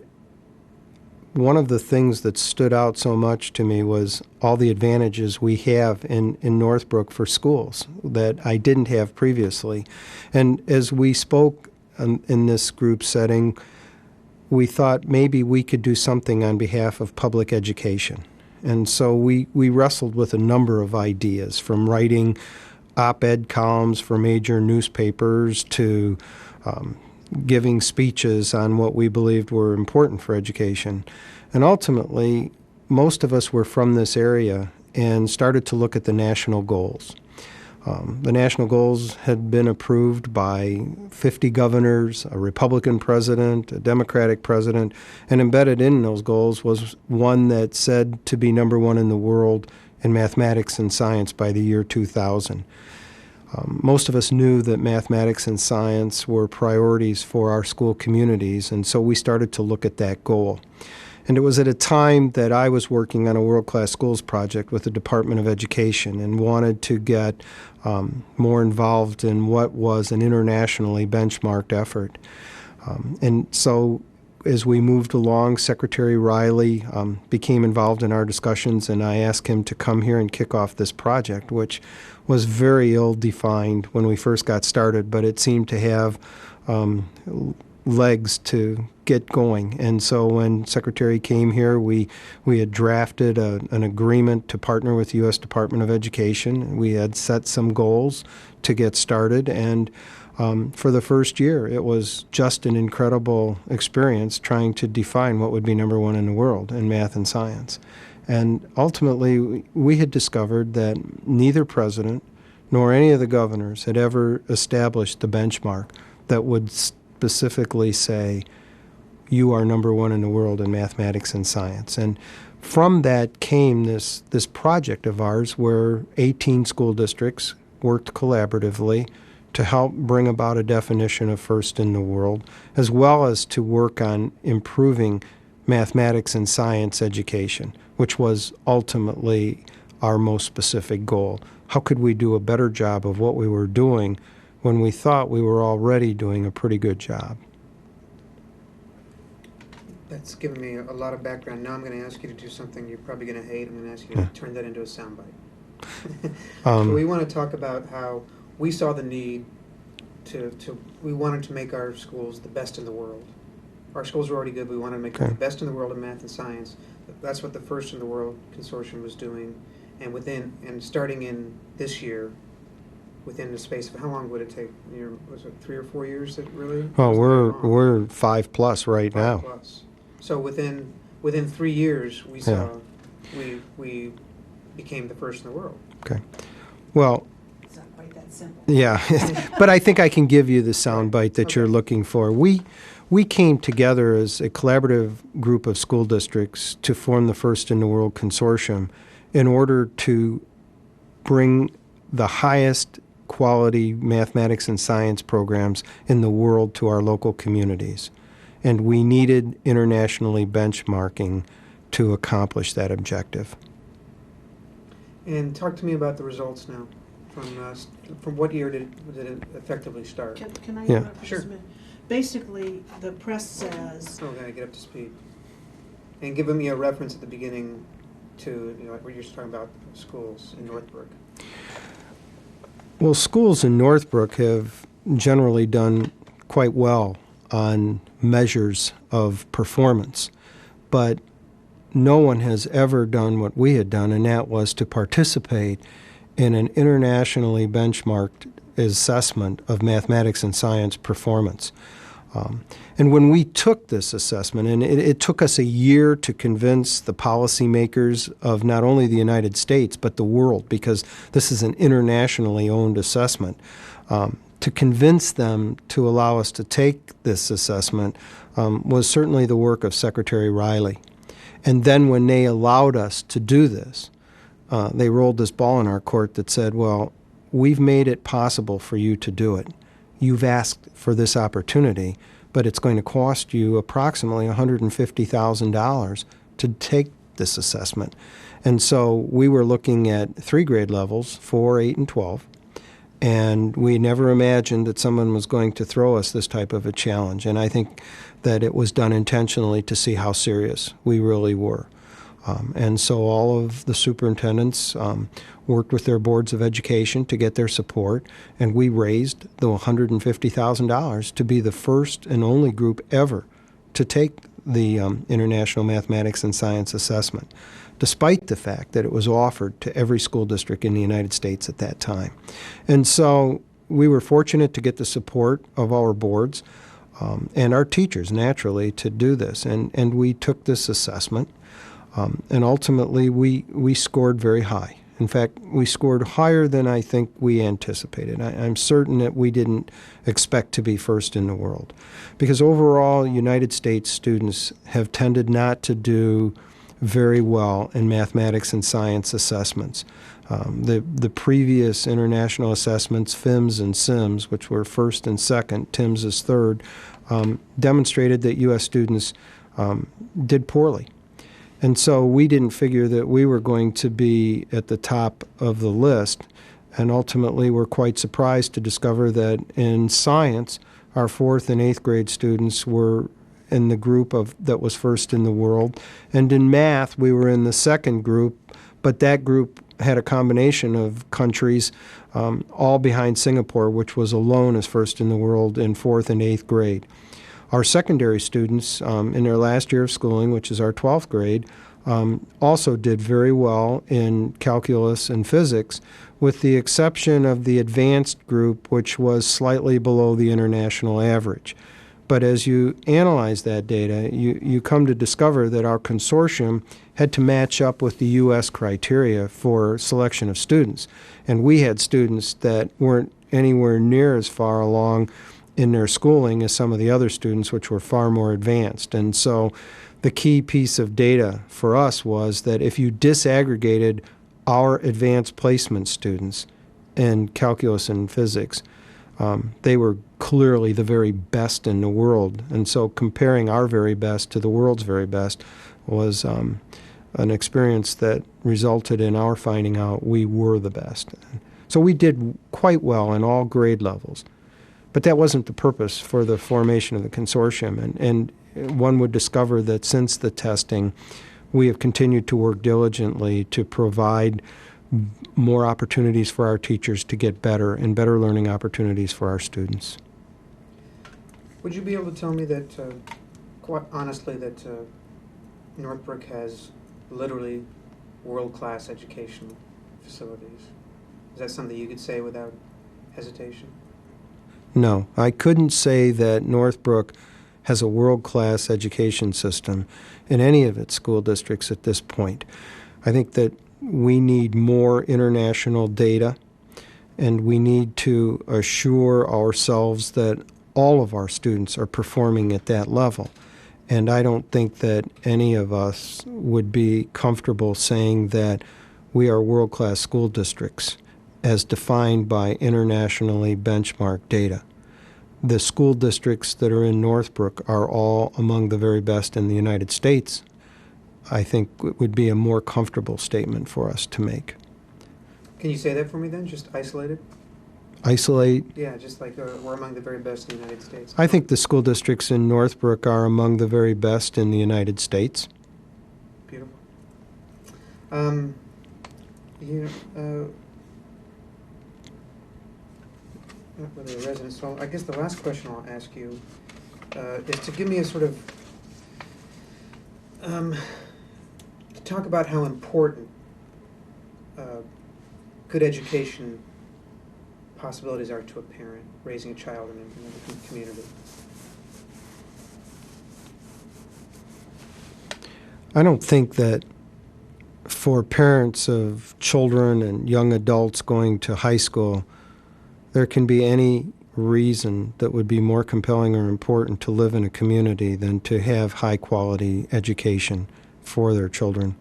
one of the things that stood out so much to me was all the advantages we have in Northbrook for schools that I didn't have previously. And as we spoke in this group setting, we thought maybe we could do something on behalf of public education. And so we wrestled with a number of ideas, from writing op-ed columns for major newspapers to giving speeches on what we believed were important for education. And ultimately, most of us were from this area and started to look at the national goals. The national goals had been approved by 50 governors, a Republican president, a Democratic president, and embedded in those goals was one that said to be #1 in the world in mathematics and science by the year 2000. Most of us knew that mathematics and science were priorities for our school communities, and so we started to look at that goal. And it was at a time that I was working on a world-class schools project with the Department of Education and wanted to get more involved in what was an internationally benchmarked effort. And so as we moved along, Secretary Riley became involved in our discussions, and I asked him to come here and kick off this project, which was very ill-defined when we first got started, but it seemed to have legs to get going. And so when Secretary came here, we had drafted an agreement to partner with the U.S. Department of Education. We had set some goals to get started, and for the first year, it was just an incredible experience trying to define what would be number one in the world in math and science. And ultimately, we had discovered that neither president nor any of the governors had ever established the benchmark that would specifically say, you are number one in the world in mathematics and science. And from that came this project of ours where 18 school districts worked collaboratively to help bring about a definition of first in the world, as well as to work on improving mathematics and science education, which was ultimately our most specific goal. How could we do a better job of what we were doing when we thought we were already doing a pretty good job? That's given me a lot of background. Now I'm going to ask you to do something you're probably going to hate. I'm going to ask you to turn that into a soundbite. So we want to talk about how we saw the need we wanted to make our schools the best in the world. Our schools were already good, but we wanted to make them the best in the world in math and science. That's what the First in the World Consortium was doing. And starting in this year, within the space of, how long would it take? Was it 3 or 4 years that really? Oh, we're 5+ right now. 5+. So within 3 years, we saw we became the first in the world. Okay. Well, It's not quite that simple. yeah, but I think I can give you the soundbite that you're looking for. We came together as a collaborative group of school districts to form the First in the World Consortium in order to bring the highest quality mathematics and science programs in the world to our local communities. And we needed internationally benchmarking to accomplish that objective. And talk to me about the results now. From what year did it effectively start? Can I Yeah. interrupt for Sure. just a minute? Basically, the press says, Oh, gotta get up to speed. And give me a reference at the beginning to, like what you're talking about, schools in Northbrook. Well, schools in Northbrook have generally done quite well on measures of performance, but no one has ever done what we had done, and that was to participate in an internationally benchmarked assessment of mathematics and science performance. And when we took this assessment, and it took us a year to convince the policymakers of not only the United States, but the world, because this is an internationally owned assessment, to convince them to allow us to take this assessment was certainly the work of Secretary Riley. And then when they allowed us to do this, they rolled this ball in our court that said, well, we've made it possible for you to do it. You've asked for this opportunity, but it's going to cost you approximately $150,000 to take this assessment. And so we were looking at 3 grade levels, 4, 8, and 12, and we never imagined that someone was going to throw us this type of a challenge. And I think that it was done intentionally to see how serious we really were. And so all of the superintendents worked with their boards of education to get their support, and we raised the $150,000 to be the first and only group ever to take the International Mathematics and Science Assessment, despite the fact that it was offered to every school district in the United States at that time. And so we were fortunate to get the support of our boards and our teachers, naturally, to do this. And we took this assessment. And ultimately, we scored very high. In fact, we scored higher than I think we anticipated. I'm certain that we didn't expect to be first in the world. Because overall, United States students have tended not to do very well in mathematics and science assessments. The previous international assessments, FIMS and SIMS, which were first and second, TIMS is third, demonstrated that U.S. students did poorly. And so we didn't figure that we were going to be at the top of the list, and ultimately we're quite surprised to discover that in science, our 4th and 8th grade students were in the group that was first in the world, and in math we were in the second group, but that group had a combination of countries all behind Singapore, which was alone as first in the world in 4th and 8th grade. Our secondary students in their last year of schooling, which is our 12th grade, also did very well in calculus and physics, with the exception of the advanced group, which was slightly below the international average. But as you analyze that data, you come to discover that our consortium had to match up with the U.S. criteria for selection of students. And we had students that weren't anywhere near as far along in their schooling as some of the other students, which were far more advanced. And so the key piece of data for us was that if you disaggregated our advanced placement students in calculus and physics, they were clearly the very best in the world. And so comparing our very best to the world's very best was an experience that resulted in our finding out we were the best. So we did quite well in all grade levels. But that wasn't the purpose for the formation of the consortium. And one would discover that since the testing, we have continued to work diligently to provide more opportunities for our teachers to get better and better learning opportunities for our students. Would you be able to tell me that, quite honestly, that Northbrook has literally world-class educational facilities? Is that something you could say without hesitation? No, I couldn't say that Northbrook has a world-class education system in any of its school districts at this point. I think that we need more international data, and we need to assure ourselves that all of our students are performing at that level. And I don't think that any of us would be comfortable saying that we are world-class school districts as defined by internationally benchmarked data. The school districts that are in Northbrook are all among the very best in the United States. I think it would be a more comfortable statement for us to make. Can you say that for me then, just isolated? Isolate? Yeah, just like we're among the very best in the United States. I think the school districts in Northbrook are among the very best in the United States. Beautiful. Not really a resident, so I guess the last question I'll ask you is to give me a sort of, to talk about how important good education possibilities are to a parent raising a child in a community. I don't think that for parents of children and young adults going to high school, there can be any reason that would be more compelling or important to live in a community than to have high-quality education for their children.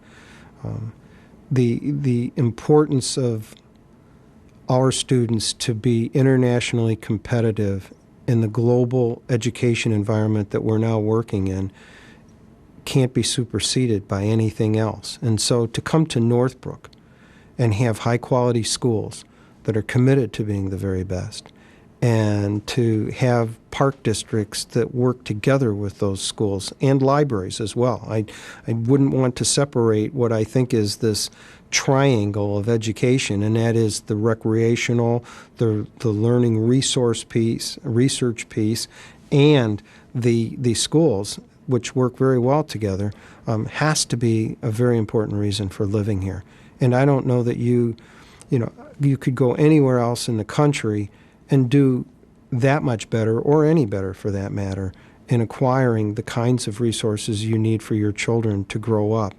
The importance of our students to be internationally competitive in the global education environment that we're now working in can't be superseded by anything else. And so to come to Northbrook and have high-quality schools that are committed to being the very best, and to have park districts that work together with those schools, and libraries as well. I wouldn't want to separate what I think is this triangle of education, and that is the recreational, the learning resource piece, research piece, and the schools, which work very well together, has to be a very important reason for living here. And I don't know that you could go anywhere else in the country and do that much better, or any better for that matter, in acquiring the kinds of resources you need for your children to grow up.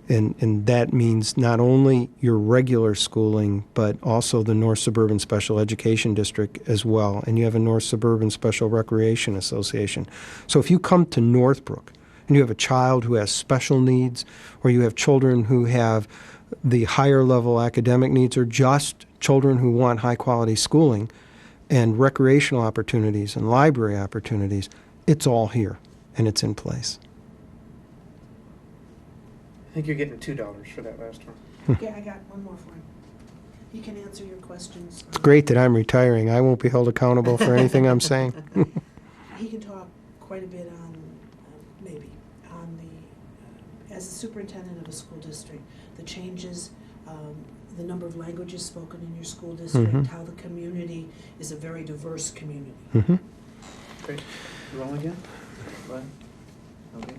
And that means not only your regular schooling, but also the North Suburban Special Education District as well. And you have a North Suburban Special Recreation Association. So if you come to Northbrook and you have a child who has special needs, or you have children who have the higher level academic needs, or just children who want high quality schooling and recreational opportunities and library opportunities, it's all here and it's in place. I think you're getting $2 for that last one. Okay, I got one more for him. He can answer your questions. It's great that I'm retiring. I won't be held accountable for anything I'm saying. He can talk quite a bit on, as a superintendent of a school district, the changes, the number of languages spoken in your school district, Mhm. how the community is a very diverse community. Mhm. Great. Roll again? What? Okay.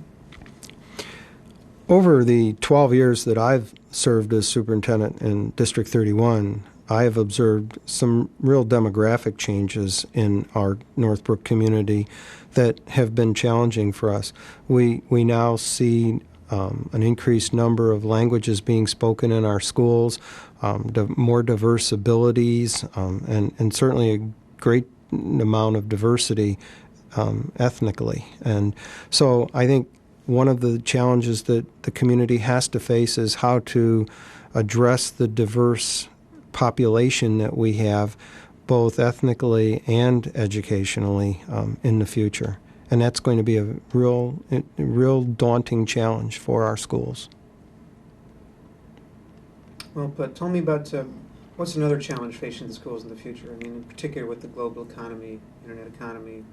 Over the 12 years that I've served as superintendent in District 31, I have observed some real demographic changes in our Northbrook community that have been challenging for us. We now see an increased number of languages being spoken in our schools, more diverse abilities, and certainly a great amount of diversity ethnically. And so I think one of the challenges that the community has to face is how to address the diverse population that we have, both ethnically and educationally, in the future. And that's going to be a real daunting challenge for our schools. Well, but tell me about what's another challenge facing the schools in the future? I mean, in particular with the global economy, internet economy,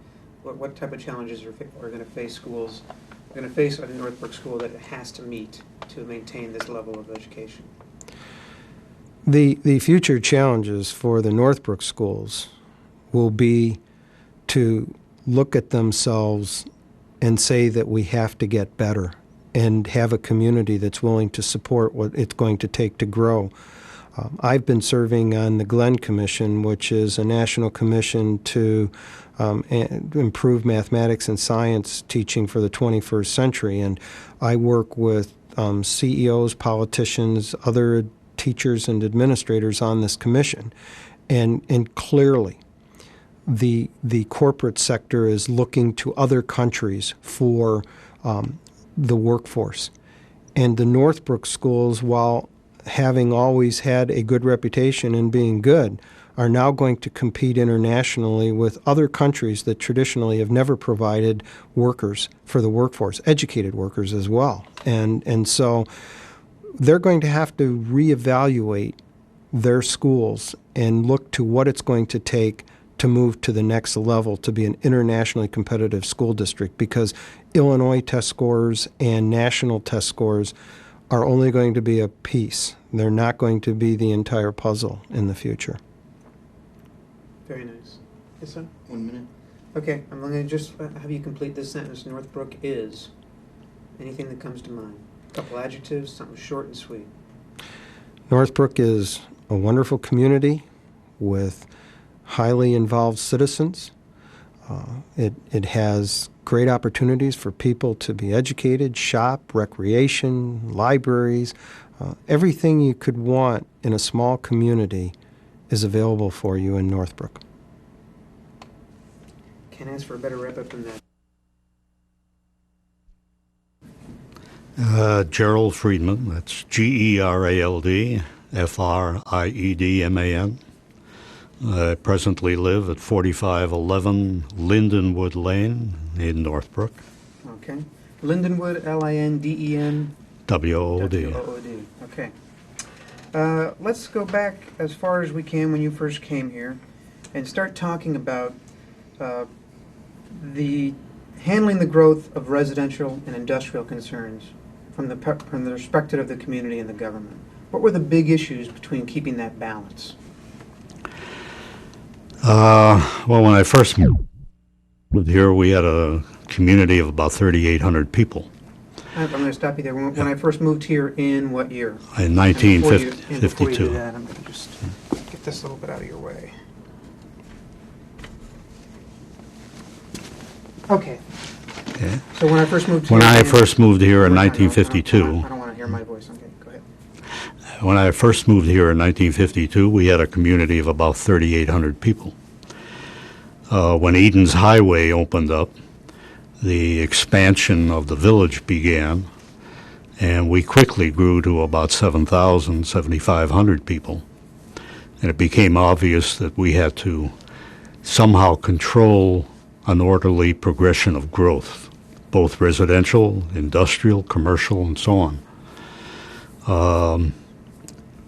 what type of challenges are going to face schools? Are going to face a Northbrook school that it has to meet to maintain this level of education? The future challenges for the Northbrook schools will be to look at themselves and say that we have to get better and have a community that's willing to support what it's going to take to grow. I've been serving on the Glenn Commission, which is a national commission to improve mathematics and science teaching for the 21st century. And I work with CEOs, politicians, other teachers and administrators on this commission. And clearly, the corporate sector is looking to other countries for the workforce. And the Northbrook schools, while having always had a good reputation and being good, are now going to compete internationally with other countries that traditionally have never provided workers for the workforce, educated workers as well. And so they're going to have to reevaluate their schools and look to what it's going to take to move to the next level to be an internationally competitive school district, because Illinois test scores and national test scores are only going to be a piece. They're not going to be the entire puzzle in the future. Very nice. Yes, sir? 1 minute. Okay, I'm going to just have you complete this sentence. Northbrook is anything that comes to mind. A couple adjectives, something short and sweet. Northbrook is a wonderful community with highly involved citizens. It has great opportunities for people to be educated, shop, recreation, libraries. Everything you could want in a small community is available for you in Northbrook. Can't ask for a better wrap-up than that. Gerald Friedman, that's Gerald Friedman. I presently live at 4511 Lindenwood Lane in Northbrook. Okay. Lindenwood, Lindenwood. WOOD. Okay. Let's go back as far as we can when you first came here and start talking about the handling the growth of residential and industrial concerns from the perspective of the community and the government. What were the big issues between keeping that balance? Well, when I first moved here, we had a community of about 3,800 people. I'm going to stop you there. When I first moved here in what year? In Before you 1952. do that, I'm going to just get this a little bit out of your way. Okay. Okay. So when I first moved here... When I first moved here in 1952, I don't want to hear my voice. Okay, go ahead. when I first moved here in 1952, we had a community of about 3,800 people. When Eden's Highway opened up, the expansion of the village began, and we quickly grew to about 7,000, 7,500 people. And it became obvious that we had to somehow control an orderly progression of growth, both residential, industrial, commercial, and so on.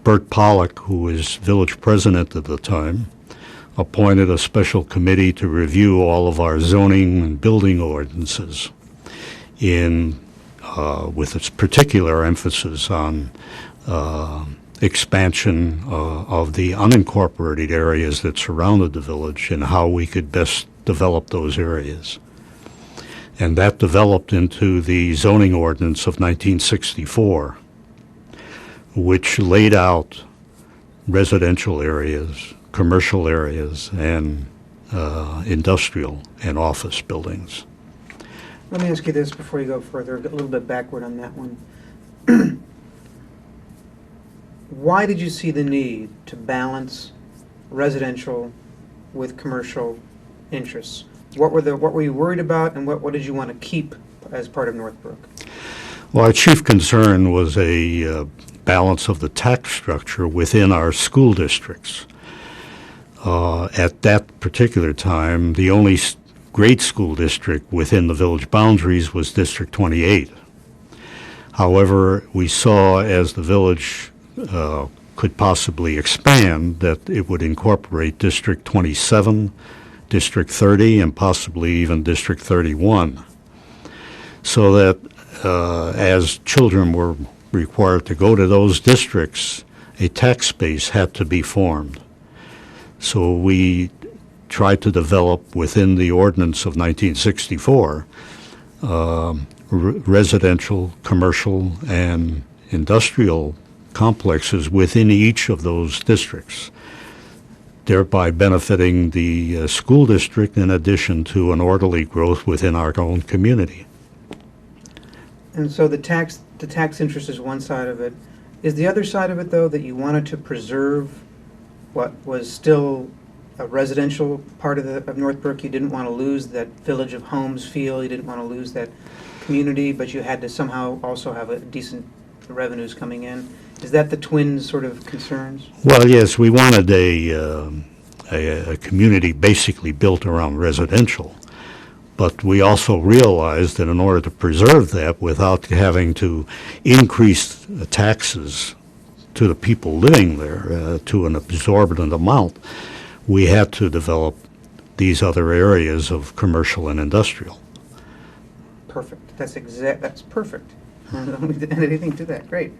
Bert Pollock, who was village president at the time, appointed a special committee to review all of our zoning and building ordinances with its particular emphasis on expansion of the unincorporated areas that surrounded the village and how we could best develop those areas. And that developed into the zoning ordinance of 1964, which laid out residential areas, commercial areas, and industrial and office buildings. Let me ask you this before you go further, a little bit backward on that one. Why did you see the need to balance residential with commercial interests? What were you worried about, and what did you want to keep as part of Northbrook? Well, our chief concern was a balance of the tax structure within our school districts. At that particular time, the only grade school district within the village boundaries was District 28. However, we saw as the village could possibly expand that it would incorporate District 27, District 30, and possibly even District 31. So that as children were required to go to those districts, a tax base had to be formed. So we tried to develop within the ordinance of 1964 residential, commercial, and industrial complexes within each of those districts, thereby benefiting the school district in addition to an orderly growth within our own community. And so the tax interest is one side of it. Is the other side of it, though, that you wanted to preserve what was still a residential part of Northbrook? You didn't want to lose that village of homes feel. You didn't want to lose that community, but you had to somehow also have a decent revenues coming in. Is that the twin sort of concerns? Well, yes, we wanted a community basically built around residential, but we also realized that in order to preserve that without having to increase taxes to the people living there to an exorbitant amount, we had to develop these other areas of commercial and industrial. Perfect. That's perfect. I don't need to add anything to that. Great.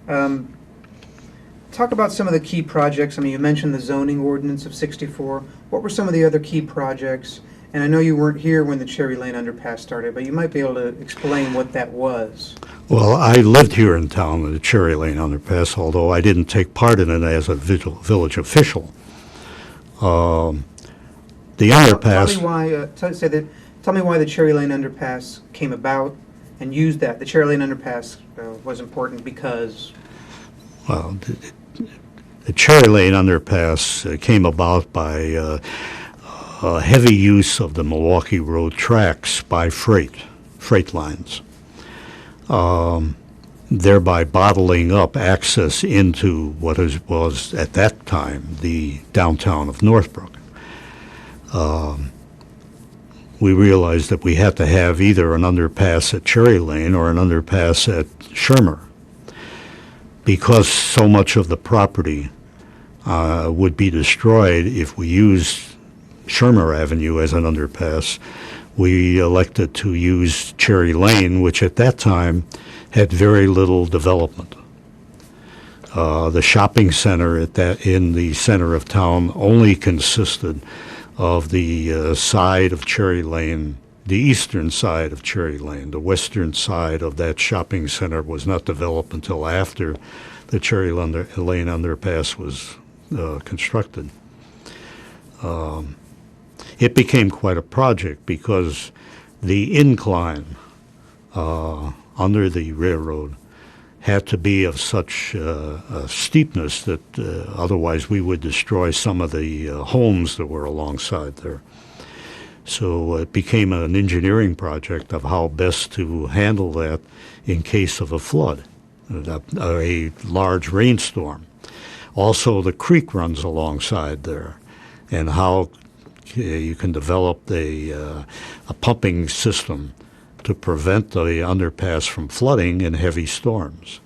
Talk about some of the key projects. I mean, you mentioned the zoning ordinance of 64. What were some of the other key projects? And I know you weren't here when the Cherry Lane underpass started, but you might be able to explain what that was. Well, I lived here in town at the Cherry Lane underpass, although I didn't take part in it as a village official. The underpass. Tell me why the Cherry Lane underpass came about, and used that. The Cherry Lane underpass was important because. Well, the Cherry Lane underpass came about by heavy use of the Milwaukee Road tracks by freight lines, thereby bottling up access into what was at that time the downtown of Northbrook. We realized that we had to have either an underpass at Cherry Lane or an underpass at Shermer, because so much of the property would be destroyed if we used Shermer Avenue as an underpass. We elected to use Cherry Lane, which at that time had very little development. The shopping center in the center of town only consisted of the side of Cherry Lane, the eastern side of Cherry Lane. The western side of that shopping center was not developed until after the Cherry Lane underpass was constructed. It became quite a project because the incline under the railroad had to be of such steepness that otherwise we would destroy some of the homes that were alongside there. So it became an engineering project of how best to handle that in case of a flood, a large rainstorm. Also, the creek runs alongside there, and how you can develop a pumping system to prevent the underpass from flooding in heavy storms.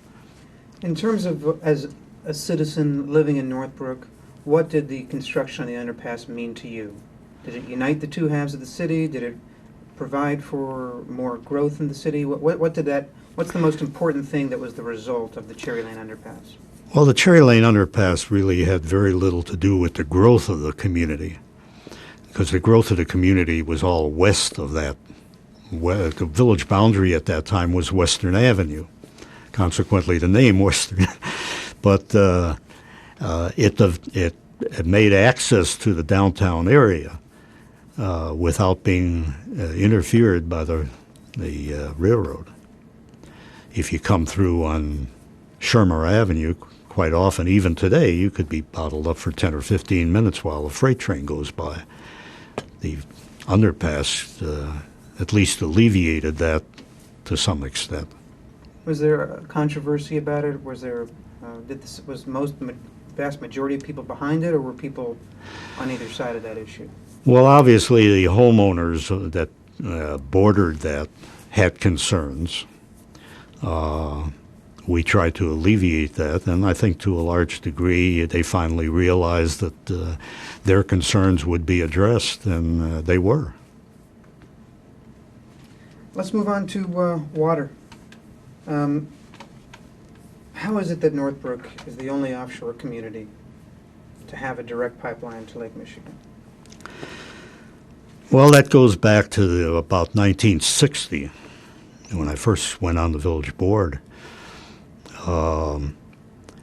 In terms of, as a citizen living in Northbrook, what did the construction of the underpass mean to you? Did it unite the two halves of the city? Did it provide for more growth in the city? What's the most important thing that was the result of the Cherry Lane underpass? Well, the Cherry Lane underpass really had very little to do with the growth of the community, because the growth of the community was all west of that. The village boundary at that time was Western Avenue, consequently the name Western. But it made access to the downtown area without being interfered by the railroad. If you come through on Shermer Avenue, quite often, even today, you could be bottled up for 10 or 15 minutes while a freight train goes by. The underpass at least alleviated that to some extent. Was there a controversy about it? Was there, vast majority of people behind it, or were people on either side of that issue? Well, obviously, the homeowners that bordered that had concerns. We tried to alleviate that, and I think to a large degree they finally realized that their concerns would be addressed, and they were. Let's move on to water. How is it that Northbrook is the only offshore community to have a direct pipeline to Lake Michigan? Well, that goes back to about 1960, when I first went on the village board.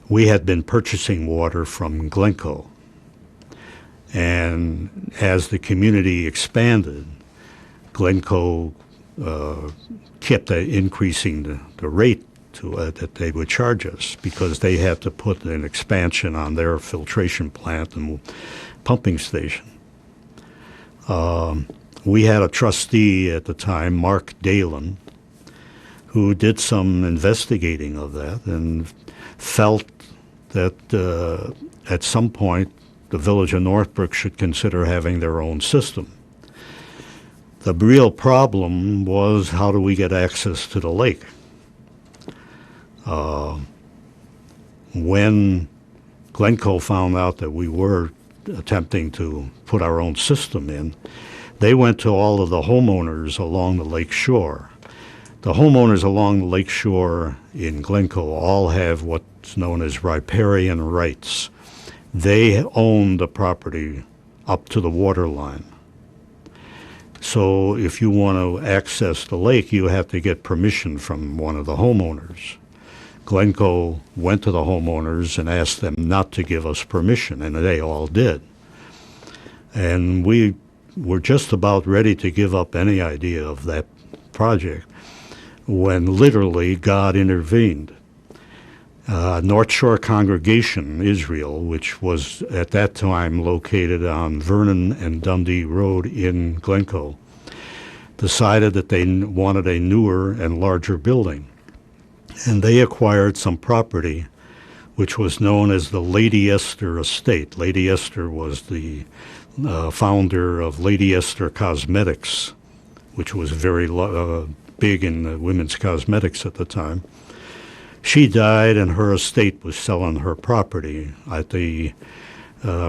We had been purchasing water from Glencoe, and as the community expanded, Glencoe kept increasing the rate that they would charge us, because they had to put an expansion on their filtration plant and pumping station. We had a trustee at the time, Mark Dalen, who did some investigating of that and felt that at some point the village of Northbrook should consider having their own system. The real problem was, how do we get access to the lake? When Glencoe found out that we were attempting to put our own system in, they went to all of the homeowners along the lake shore. The homeowners along the lake shore in Glencoe all have what's known as riparian rights. They own the property up to the water line. So if you want to access the lake, you have to get permission from one of the homeowners. Glencoe went to the homeowners and asked them not to give us permission, and they all did. And we were just about ready to give up any idea of that project when literally God intervened. North Shore Congregation, Israel, which was at that time located on Vernon and Dundee Road in Glencoe, decided that they wanted a newer and larger building. And they acquired some property which was known as the Lady Esther Estate. Lady Esther was the founder of Lady Esther Cosmetics, which was very big in women's cosmetics at the time. She died, and her estate was selling her property at the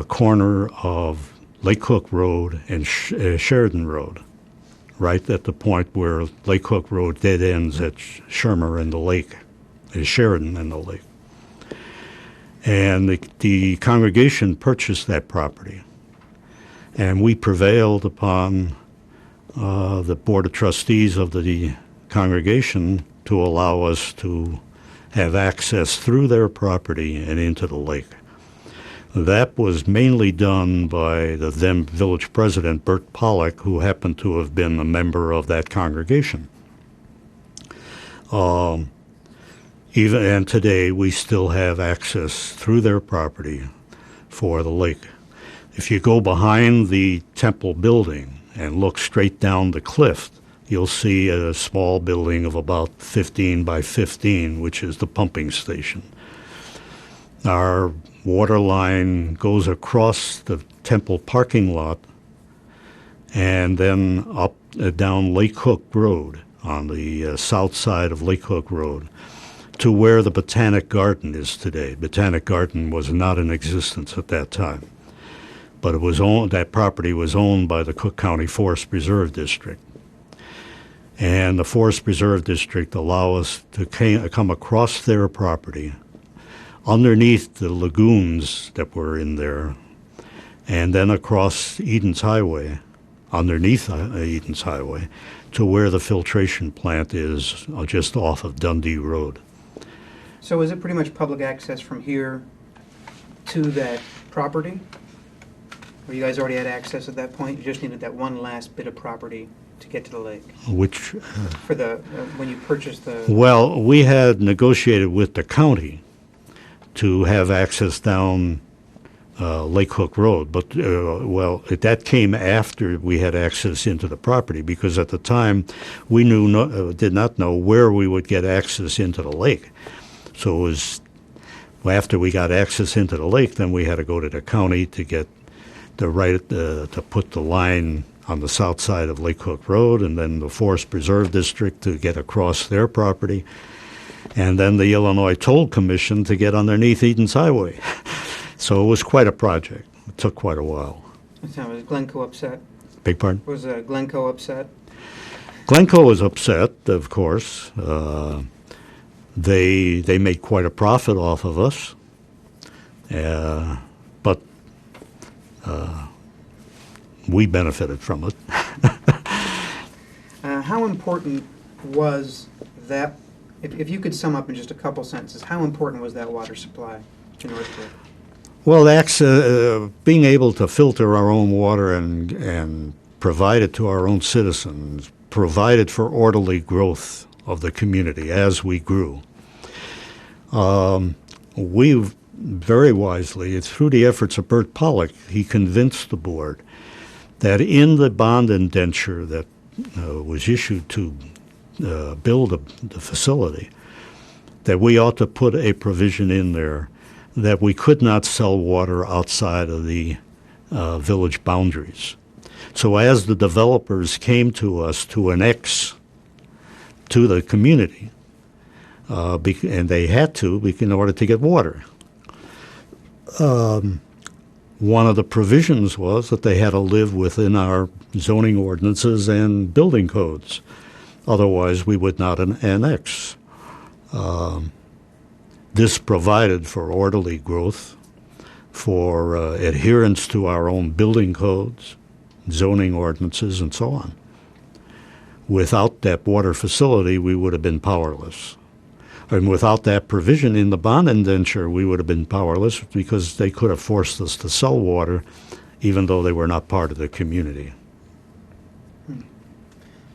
corner of Lake Hook Road and Sheridan Road, right at the point where Lake Hook Road dead ends at Shermer and the lake, Sheridan and the lake. And the congregation purchased that property, and we prevailed upon the Board of Trustees of the congregation to allow us to have access through their property and into the lake. That was mainly done by the then village president, Bert Pollack, who happened to have been a member of that congregation. And today we still have access through their property for the lake. If you go behind the temple building and look straight down the cliff, you'll see a small building of about 15 by 15, which is the pumping station. Our water line goes across the temple parking lot and then up down Lake Hook Road on the south side of Lake Hook Road to where the Botanic Garden is today. Botanic Garden was not in existence at that time, but it was that property was owned by the Cook County Forest Preserve District. And the Forest Preserve District allow us to come across their property underneath the lagoons that were in there, and then across Eden's Highway, underneath Eden's Highway, to where the filtration plant is, just off of Dundee Road. So is it pretty much public access from here to that property? Or you guys already had access at that point? You just needed that one last bit of property to get to the lake? Which, For the, when you purchased the... well, we had negotiated with the county to have access down Lake Hook Road, but that came after we had access into the property, because at the time we did not know where we would get access into the lake. So it was after we got access into the lake, then we had to go to the county to get the right to put the line on the south side of Lake Hook Road, and then the Forest Preserve District to get across their property, and then the Illinois Toll Commission to get underneath Eden's Highway. So it was quite a project. It took quite a while. So was Glencoe upset? Beg pardon? Was Glencoe upset? Glencoe was upset, of course. They made quite a profit off of us, but we benefited from it. How important was that, if you could sum up in just a couple sentences, how important was that water supply to Northbrook? Well, being able to filter our own water and provide it to our own citizens provided for orderly growth of the community as we grew. We very wisely, through the efforts of Bert Pollock, he convinced the board that in the bond indenture that was issued to build the facility, that we ought to put a provision in there that we could not sell water outside of the village boundaries. So as the developers came to us to annex to the community, and they had to in order to get water, one of the provisions was that they had to live within our zoning ordinances and building codes. Otherwise, we would not annex. This provided for orderly growth, for adherence to our own building codes, zoning ordinances, and so on. Without that water facility, we would have been powerless. And without that provision in the bond indenture, we would have been powerless, because they could have forced us to sell water even though they were not part of the community.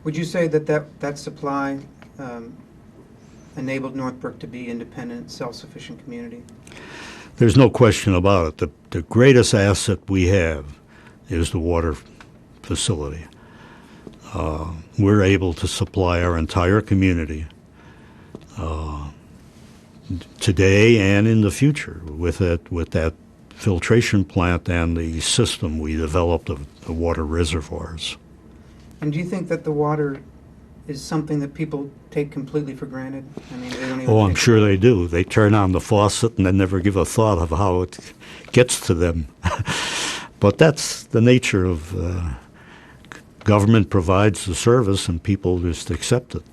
Would you say that supply enabled Northbrook to be independent, self-sufficient community? There's no question about it. The greatest asset we have is the water facility. We're able to supply our entire community today and in the future with that filtration plant and the system we developed of the water reservoirs. And do you think that the water is something that people take completely for granted? I mean, they don't even Oh, I'm think sure about they do. They turn on the faucet and they never give a thought of how it gets to them. But that's the nature of government provides the service and people just accept it.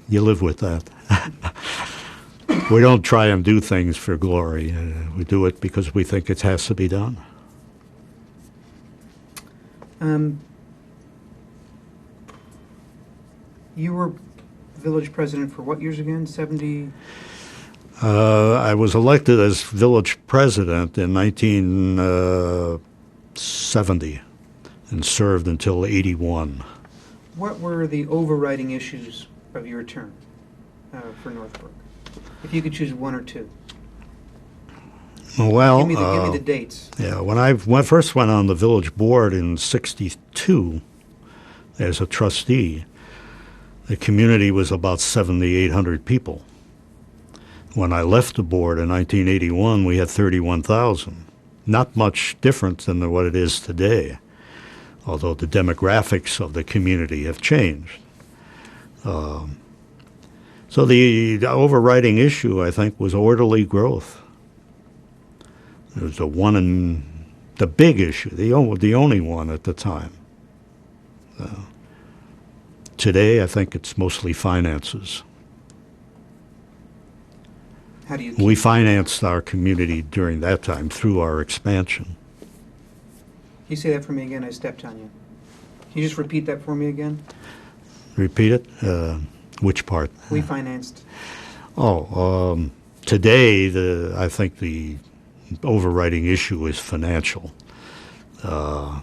You live with that. We don't try and do things for glory. We do it because we think it has to be done. You were village president for what years again? 70? I was elected as village president in 1970 and served until 81. What were the overriding issues of your term for Northbrook? If you could choose one or two. Well, give me the dates. Yeah, when I first went on the village board in '62 as a trustee, the community was about 7,800 people. When I left the board in 1981, we had 31,000. Not much different than what it is today, although the demographics of the community have changed. So the overriding issue, I think, was orderly growth. It was the big issue, the only one at the time. Today, I think it's mostly finances. How do you? We financed our community during that time through our expansion. Can you say that for me again? I stepped on you. Can you just repeat that for me again? Repeat it? Which part? We financed. Today, I think the overriding issue is financial. The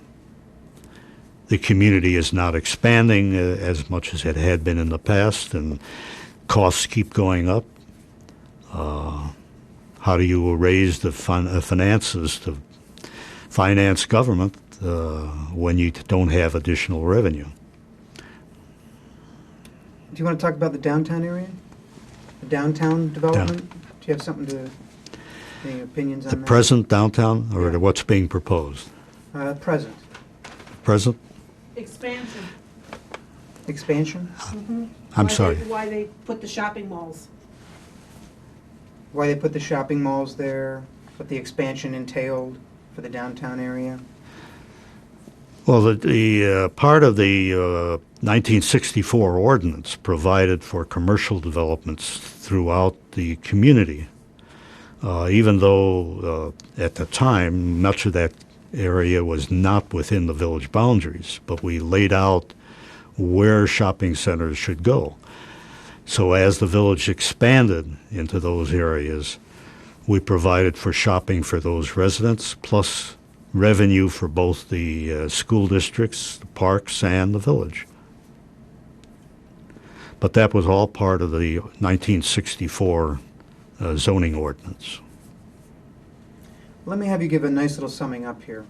community is not expanding as much as it had been in the past, and costs keep going up. How do you raise the finances to finance government when you don't have additional revenue? Do you want to talk about the downtown area? The downtown development? Do you have something to, any opinions on The that? present downtown, or Yeah. what's being proposed? Present. Present? Expansion. Expansion? I'm sorry. Why they put the shopping malls. Why they put the shopping malls there, what the expansion entailed for the downtown area? Well, the part of the 1964 ordinance provided for commercial developments throughout the community, even though at the time much of that area was not within the village boundaries, but we laid out where shopping centers should go. So as the village expanded into those areas, we provided for shopping for those residents, plus revenue for both the school districts, the parks, and the village. But that was all part of the 1964 zoning ordinance. Let me have you give a nice little summing up here.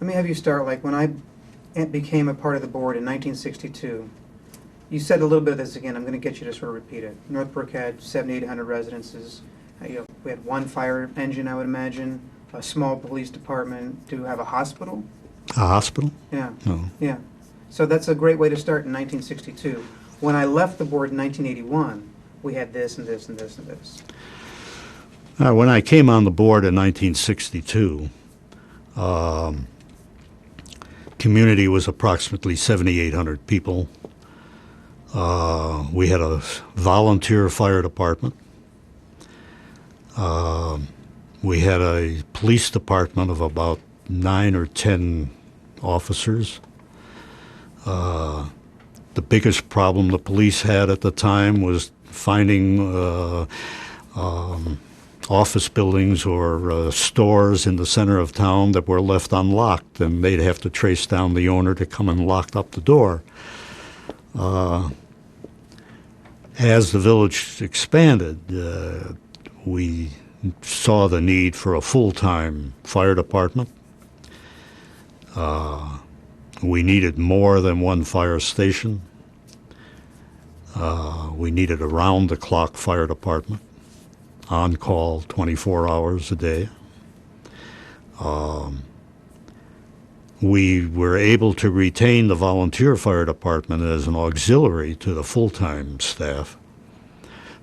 Let me have you start like when I became a part of the board in 1962. You said a little bit of this again. I'm going to get you to sort of repeat it. Northbrook had 7,800 residences. We had one fire engine, I would imagine, a small police department. Do you have a hospital? A hospital? Yeah. No. Yeah. So that's a great way to start in 1962. When I left the board in 1981, we had this and this and this and this. When I came on the board in 1962, community was approximately 7,800 people. We had a volunteer fire department. We had a police department of about 9 or 10 officers. The biggest problem the police had at the time was finding office buildings or stores in the center of town that were left unlocked, and they'd have to trace down the owner to come and lock up the door. As the village expanded, we saw the need for a full-time fire department. We needed more than one fire station. We needed a round-the-clock fire department, on call 24 hours a day. We were able to retain the volunteer fire department as an auxiliary to the full-time staff,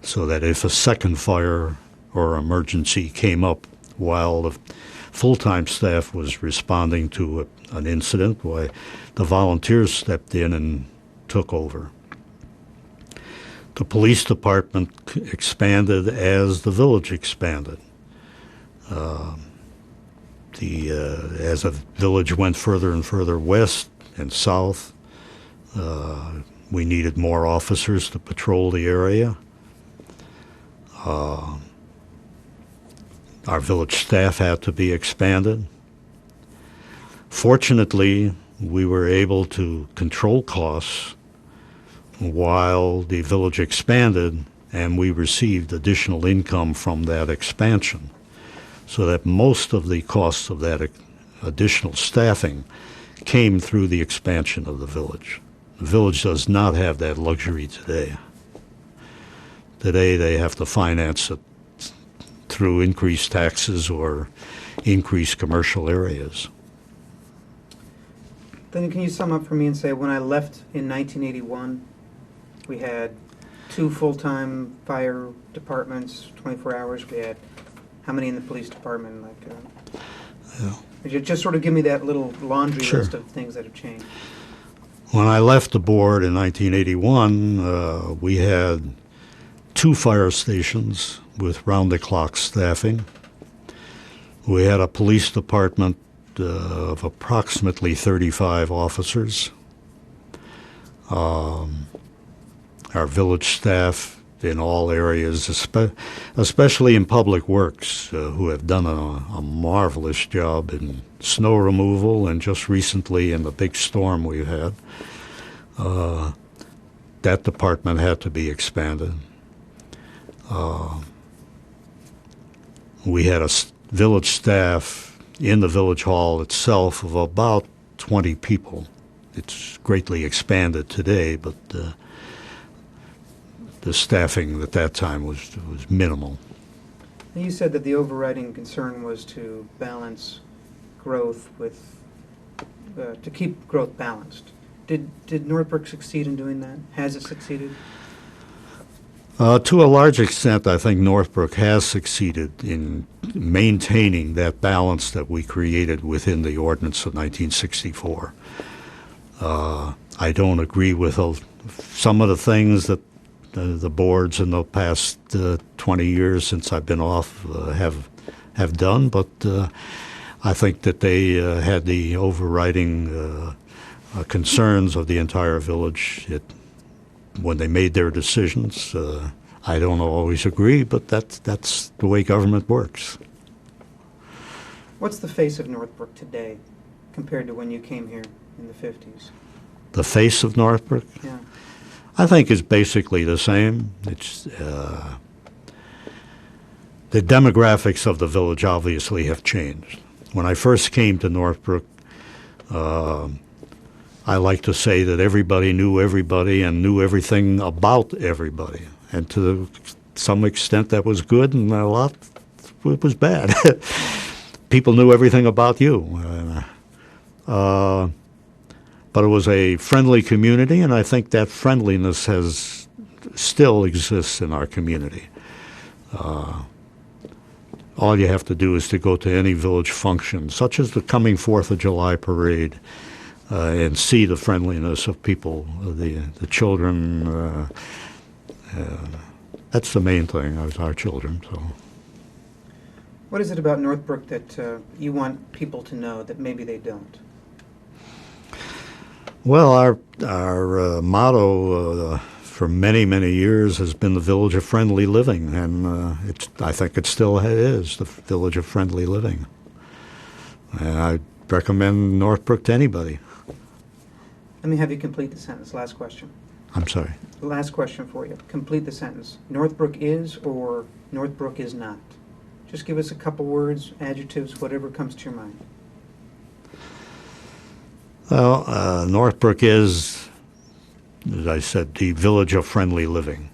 so that if a second fire or emergency came up while the full-time staff was responding to an incident, why the volunteers stepped in and took over. The police department expanded as the village expanded. As the village went further and further west and south, we needed more officers to patrol the area. Our village staff had to be expanded. Fortunately, we were able to control costs while the village expanded, and we received additional income from that expansion, so that most of the costs of that additional staffing came through the expansion of the village. The village does not have that luxury today. Today they have to finance it through increased taxes or increased commercial areas. Then can you sum up for me and say, when I left in 1981, we had 2 full-time fire departments, 24 hours. We had how many in the police department? Could you just sort of give me that little laundry Sure. list of things that have changed? When I left the board in 1981, we had 2 fire stations with round-the-clock staffing. We had a police department of approximately 35 officers. Our village staff in all areas, especially in public works, who have done a marvelous job in snow removal, and just recently in the big storm we had. That department had to be expanded. We had a village staff in the village hall itself of about 20 people. It's greatly expanded today, but the staffing at that time was minimal. And you said that the overriding concern was to balance growth with, to keep growth balanced. Did Northbrook succeed in doing that? Has it succeeded? To a large extent, I think Northbrook has succeeded in maintaining that balance that we created within the ordinance of 1964. I don't agree with some of the things that the boards in the past 20 years since I've been off have done, but I think that they had the overriding concerns of the entire village when they made their decisions. I don't always agree, but that's the way government works. What's the face of Northbrook today compared to when you came here in the 50s? The face of Northbrook? Yeah. I think is basically the same. It's the demographics of the village obviously have changed. When I first came to Northbrook, I like to say that everybody knew everybody and knew everything about everybody. And to some extent that was good, and a lot it was bad. People knew everything about you. But it was a friendly community, and I think that friendliness still exists in our community. All you have to do is to go to any village function, such as the coming 4th of July parade, and see the friendliness of people, the children. That's the main thing, our children. So, What is it about Northbrook that you want people to know that maybe they don't? well, our motto for many, many years has been the Village of Friendly Living, and I think it still is the Village of Friendly Living. And I recommend Northbrook to anybody. Let me have you complete the sentence. Last question. I'm sorry. Last question for you. Complete the sentence. Northbrook is or Northbrook is not. Just give us a couple words, adjectives, whatever comes to your mind. Well, Northbrook is, as I said, the Village of Friendly Living.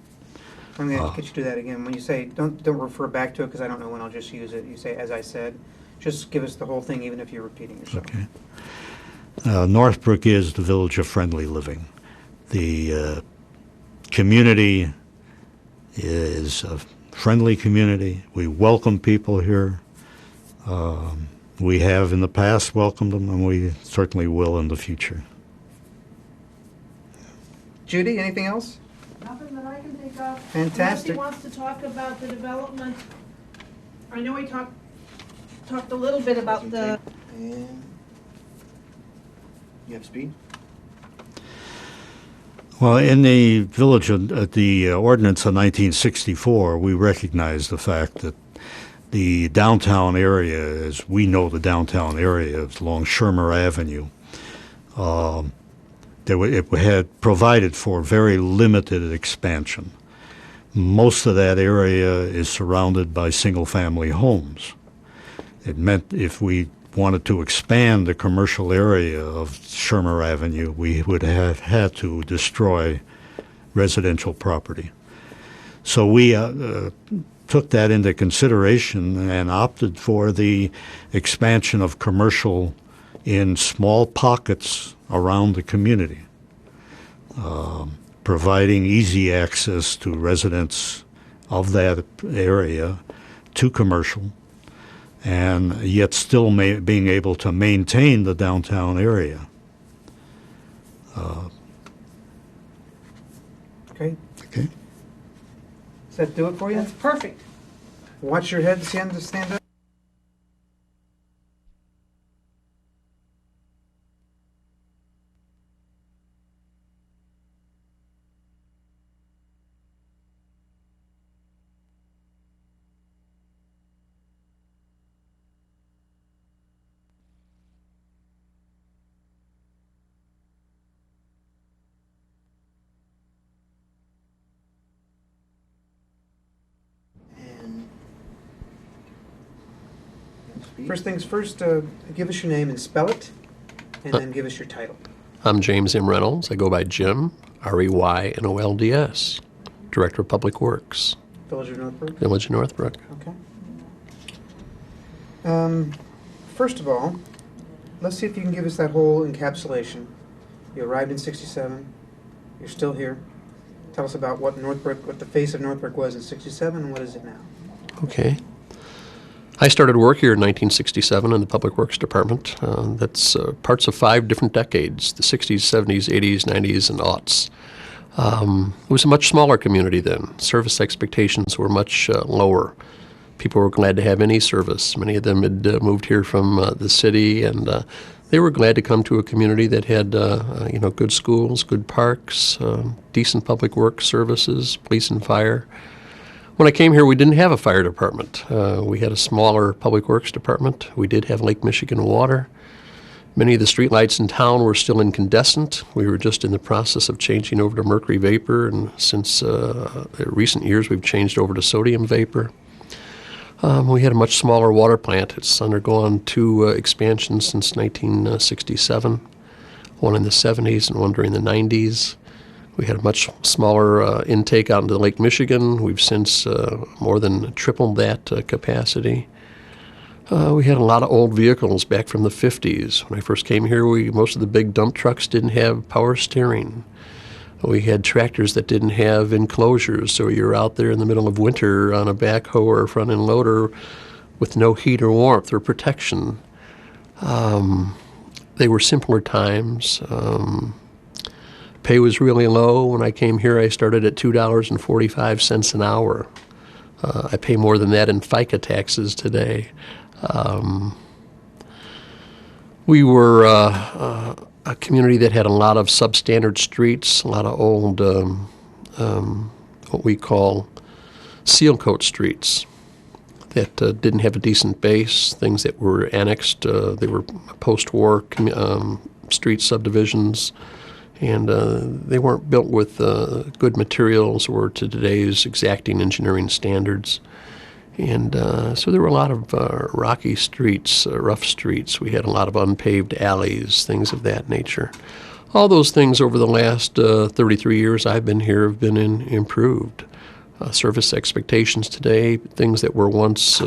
I'm going to get you to do that again. When you say, don't refer back to it because I don't know when, I'll just use it. You say, as I said. Just give us the whole thing, even if you're repeating yourself. Okay. Northbrook is the Village of Friendly Living. The community is a friendly community. We welcome people here. We have in the past welcomed them, and we certainly will in the future. Judy, anything else? Nothing that I can think of. Fantastic. Unless he wants to talk about the development. I know he talked a little bit about the, And you have speed? Well, in the village, the ordinance of 1964, we recognize the fact that the downtown area, as we know the downtown area, is along Shermer Avenue. It had provided for very limited expansion. Most of that area is surrounded by single-family homes. It meant if we wanted to expand the commercial area of Shermer Avenue, we would have had to destroy residential property. So we took that into consideration and opted for the expansion of commercial in small pockets around the community, providing easy access to residents of that area to commercial, and yet still being able to maintain the downtown area. Okay. Okay. Does that do it for you? That's perfect. Watch your head, stand up. And speak. First things first, give us your name and spell it, and then give us your title. I'm James M. Reynolds. I go by Jim, Reynolds, Director of Public Works, Village of Northbrook. Village of Northbrook. Okay. First of all, let's see if you can give us that whole encapsulation. You arrived in '67. You're still here. Tell us about what the face of Northbrook was in '67, and what is it now? Okay. I started work here in 1967 in the Public Works Department. That's parts of 5 different decades, the 60s, 70s, 80s, 90s, and aughts. It was a much smaller community then. Service expectations were much lower. People were glad to have any service. Many of them had moved here from the city, and they were glad to come to a community that had good schools, good parks, decent public works services, police and fire. When I came here, we didn't have a fire department. We had a smaller public works department. We did have Lake Michigan water. Many of the streetlights in town were still incandescent. We were just in the process of changing over to mercury vapor, and since recent years, we've changed over to sodium vapor. We had a much smaller water plant. It's undergone 2 expansions since 1967, one in the 70s and one during the 90s. We had a much smaller intake out into Lake Michigan. We've since more than tripled that capacity. We had a lot of old vehicles back from the 50s. When I first came here, most of the big dump trucks didn't have power steering. We had tractors that didn't have enclosures, so you're out there in the middle of winter on a backhoe or a front-end loader with no heat or warmth or protection. They were simpler times. Pay was really low. When I came here, I started at $2.45 an hour. I pay more than that in FICA taxes today. We were a community that had a lot of substandard streets, a lot of old, what we call seal coat streets that didn't have a decent base, things that were annexed. They were post-war street subdivisions, and they weren't built with good materials or to today's exacting engineering standards. And so there were a lot of rocky streets, rough streets. We had a lot of unpaved alleys, things of that nature. All those things over the last 33 years I've been here have been improved. Service expectations today, things that were once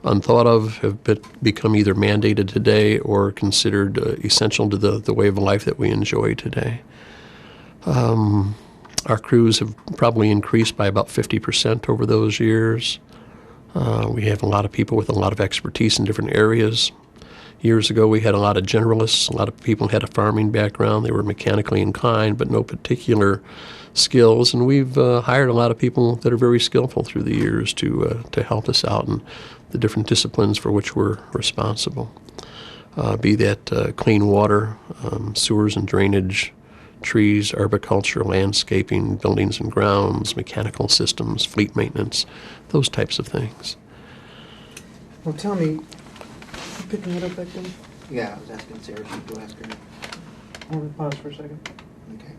unthought of, have become either mandated today or considered essential to the way of life that we enjoy today. Our crews have probably increased by about 50% over those years. We have a lot of people with a lot of expertise in different areas. Years ago, we had a lot of generalists. A lot of people had a farming background. They were mechanically inclined, but no particular skills. And we've hired a lot of people that are very skillful through the years to help us out in the different disciplines for which we're responsible. Be that clean water, sewers and drainage, trees, arboriculture, landscaping, buildings and grounds, mechanical systems, fleet maintenance, those types of things. Well, tell me, you picking it up back then? Yeah, I was asking Sarah, she'd go ask her. I want to pause for a second. Okay.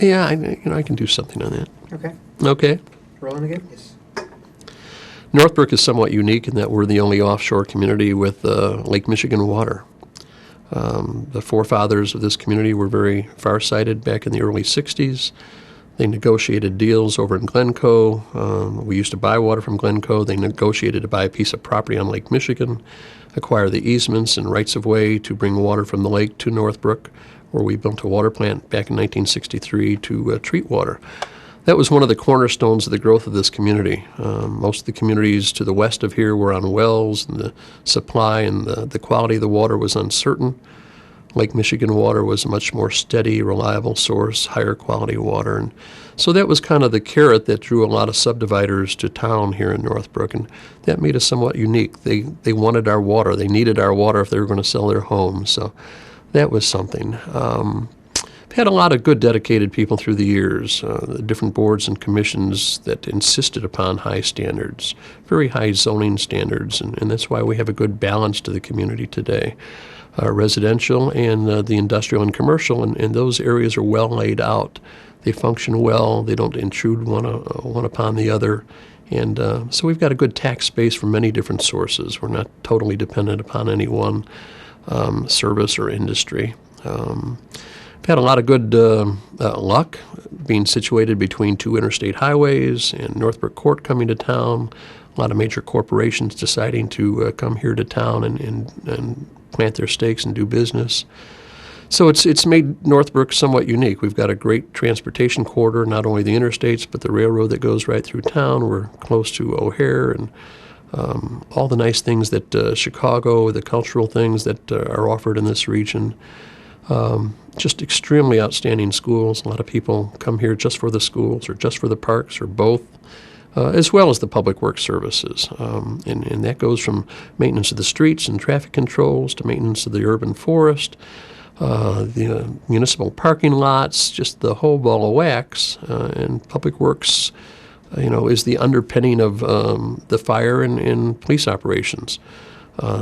Yeah, I can do something on that. Okay. Okay. Rolling again? Yes. Northbrook is somewhat unique in that we're the only offshore community with Lake Michigan water. The forefathers of this community were very farsighted back in the early 60s. They negotiated deals over in Glencoe. We used to buy water from Glencoe. They negotiated to buy a piece of property on Lake Michigan, acquire the easements and rights-of-way to bring water from the lake to Northbrook, where we built a water plant back in 1963 to treat water. That was one of the cornerstones of the growth of this community. Most of the communities to the west of here were on wells, and the supply and the quality of the water was uncertain. Lake Michigan water was a much more steady, reliable source, higher quality water. And so that was kind of the carrot that drew a lot of subdividers to town here in Northbrook, and that made us somewhat unique. They wanted our water. They needed our water if they were going to sell their home. So that was something. Had a lot of good dedicated people through the years, the different boards and commissions that insisted upon high standards, very high zoning standards, and that's why we have a good balance to the community today. Residential and the industrial and commercial, and those areas are well laid out. They function well. They don't intrude one upon the other. And so we've got a good tax base from many different sources. We're not totally dependent upon any one service or industry. We've had a lot of good luck being situated between two interstate highways and Northbrook Court coming to town. A lot of major corporations deciding to come here to town and plant their stakes and do business. So it's made Northbrook somewhat unique. We've got a great transportation corridor, not only the interstates, but the railroad that goes right through town. We're close to O'Hare and all the nice things that Chicago, the cultural things that are offered in this region. Just extremely outstanding schools. A lot of people come here just for the schools or just for the parks or both, as well as the public works services. And that goes from maintenance of the streets and traffic controls to maintenance of the urban forest, the municipal parking lots, just the whole ball of wax. And public works, is the underpinning of the fire and police operations.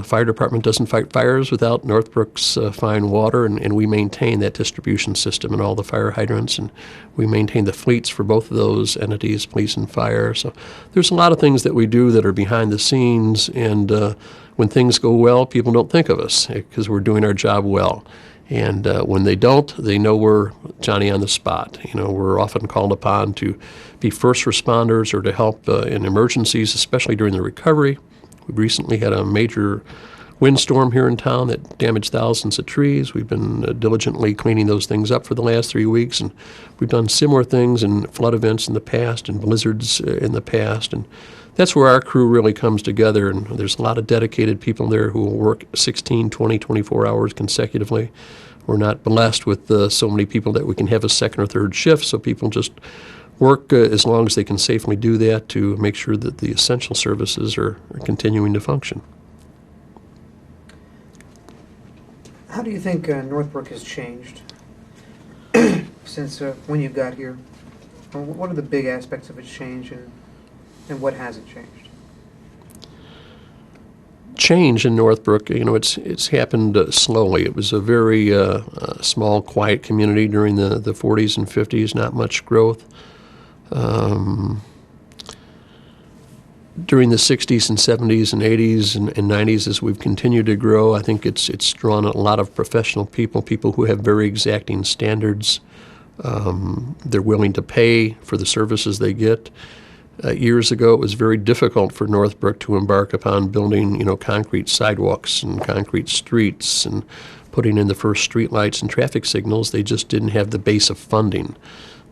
Fire department doesn't fight fires without Northbrook's fine water, and we maintain that distribution system and all the fire hydrants, and we maintain the fleets for both of those entities, police and fire. So there's a lot of things that we do that are behind the scenes, and when things go well, people don't think of us because we're doing our job well. And when they don't, they know we're Johnny on the spot. We're often called upon to be first responders or to help in emergencies, especially during the recovery. We recently had a major windstorm here in town that damaged thousands of trees. We've been diligently cleaning those things up for the last 3 weeks, and we've done similar things in flood events in the past and blizzards in the past. And that's where our crew really comes together, and there's a lot of dedicated people there who will work 16, 20, 24 hours consecutively. We're not blessed with so many people that we can have a second or third shift, so people just work as long as they can safely do that to make sure that the essential services are continuing to function. How do you think Northbrook has changed since when you got here? What are the big aspects of its change, and what hasn't changed? Change in Northbrook, it's happened slowly. It was a very small, quiet community during the 40s and 50s, not much growth. During the 60s and 70s and 80s and 90s, as we've continued to grow, I think it's drawn a lot of professional people who have very exacting standards. They're willing to pay for the services they get. Years ago, it was very difficult for Northbrook to embark upon building, concrete sidewalks and concrete streets and putting in the first streetlights and traffic signals. They just didn't have the base of funding.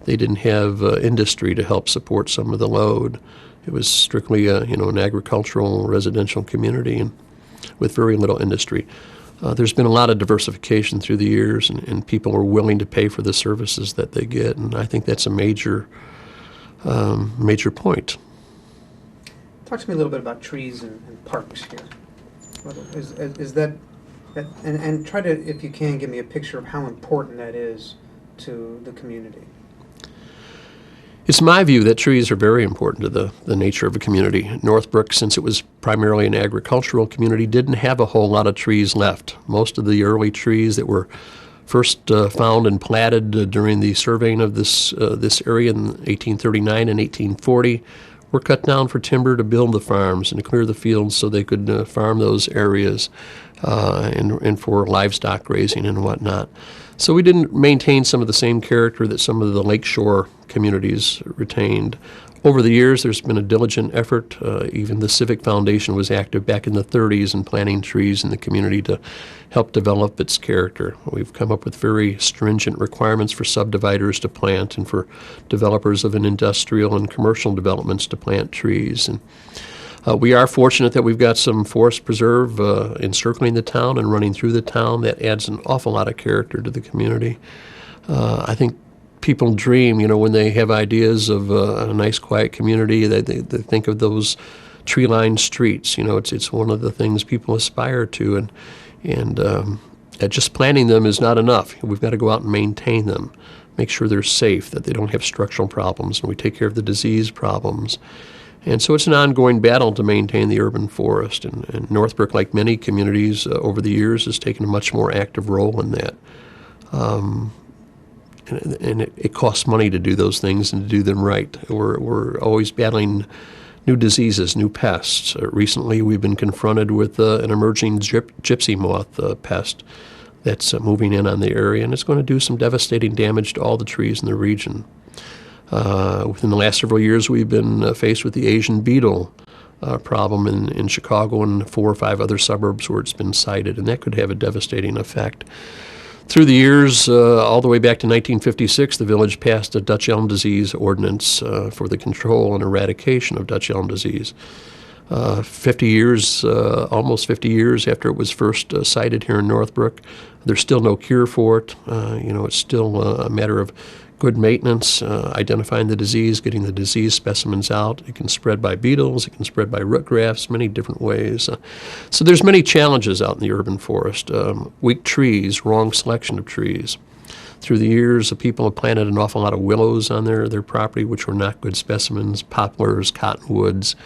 They didn't have industry to help support some of the load. It was strictly an agricultural, residential community and with very little industry. There's been a lot of diversification through the years, and people are willing to pay for the services that they get, and I think that's a major point. Talk to me a little bit about trees and parks here. Is that and try to, if you can, give me a picture of how important that is to the community. It's my view that trees are very important to the nature of a community. Northbrook, since it was primarily an agricultural community, didn't have a whole lot of trees left. Most of the early trees that were first found and platted during the surveying of this area in 1839 and 1840 were cut down for timber to build the farms and to clear the fields so they could farm those areas and for livestock grazing and whatnot. So we didn't maintain some of the same character that some of the lakeshore communities retained. Over the years, there's been a diligent effort. Even the Civic Foundation was active back in the 30s in planting trees in the community to help develop its character. We've come up with very stringent requirements for subdividers to plant and for developers of an industrial and commercial developments to plant trees. And We are fortunate that we've got some forest preserve encircling the town and running through the town. That adds an awful lot of character to the community. I think people dream, when they have ideas of a nice, quiet community, they think of those tree-lined streets. It's one of the things people aspire to, and just planting them is not enough. We've got to go out and maintain them, make sure they're safe, that they don't have structural problems, and we take care of the disease problems. And so it's an ongoing battle to maintain the urban forest, and Northbrook, like many communities over the years, has taken a much more active role in that. And it costs money to do those things and to do them right. We're always battling new diseases, new pests. Recently, we've been confronted with an emerging gypsy moth pest that's moving in on the area, and it's going to do some devastating damage to all the trees in the region. Within the last several years, we've been faced with the Asian beetle problem in Chicago and 4 or 5 other suburbs where it's been cited, and that could have a devastating effect. Through the years, all the way back to 1956, the village passed a Dutch elm disease ordinance for the control and eradication of Dutch elm disease. 50 years, almost 50 years after it was first cited here in Northbrook, there's still no cure for it. It's still a matter of good maintenance, identifying the disease, getting the disease specimens out. It can spread by beetles, it can spread by root grafts, many different ways. So there's many challenges out in the urban forest. Weak trees, wrong selection of trees. Through the years, the people have planted an awful lot of willows on their property, which were not good specimens, poplars, cottonwoods.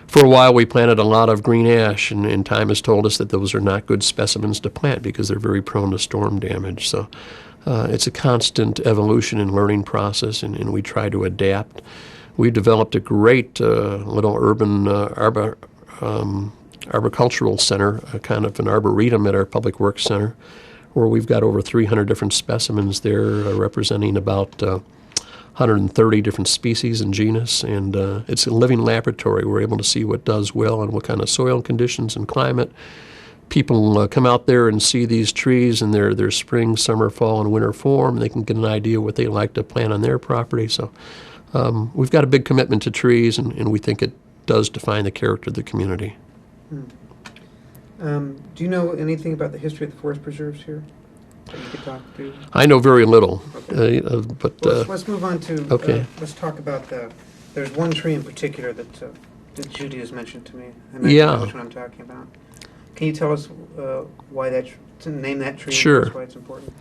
For a while, we planted a lot of green ash, and time has told us that those are not good specimens to plant because they're very prone to storm damage. So it's a constant evolution and learning process, and we try to adapt. We developed a great little urban arboricultural center, kind of an arboretum at our Public Works Center, where we've got over 300 different specimens there representing about 130 different species and genus, and it's a living laboratory. We're able to see what does well and what kind of soil conditions and climate. People come out there and see these trees in their spring, summer, fall, and winter form. They can get an idea what they like to plant on their property. So we've got a big commitment to trees, and we think it does define the character of the community. Do you know anything about the history of the forest preserves here that you could talk to? I know very little, Okay. but Let's move on to, okay. Let's talk about there's one tree in particular that Judy has mentioned to me. I imagine Yeah. you know which one I'm talking about. Can you tell us why to name that tree? Sure. And why it's important?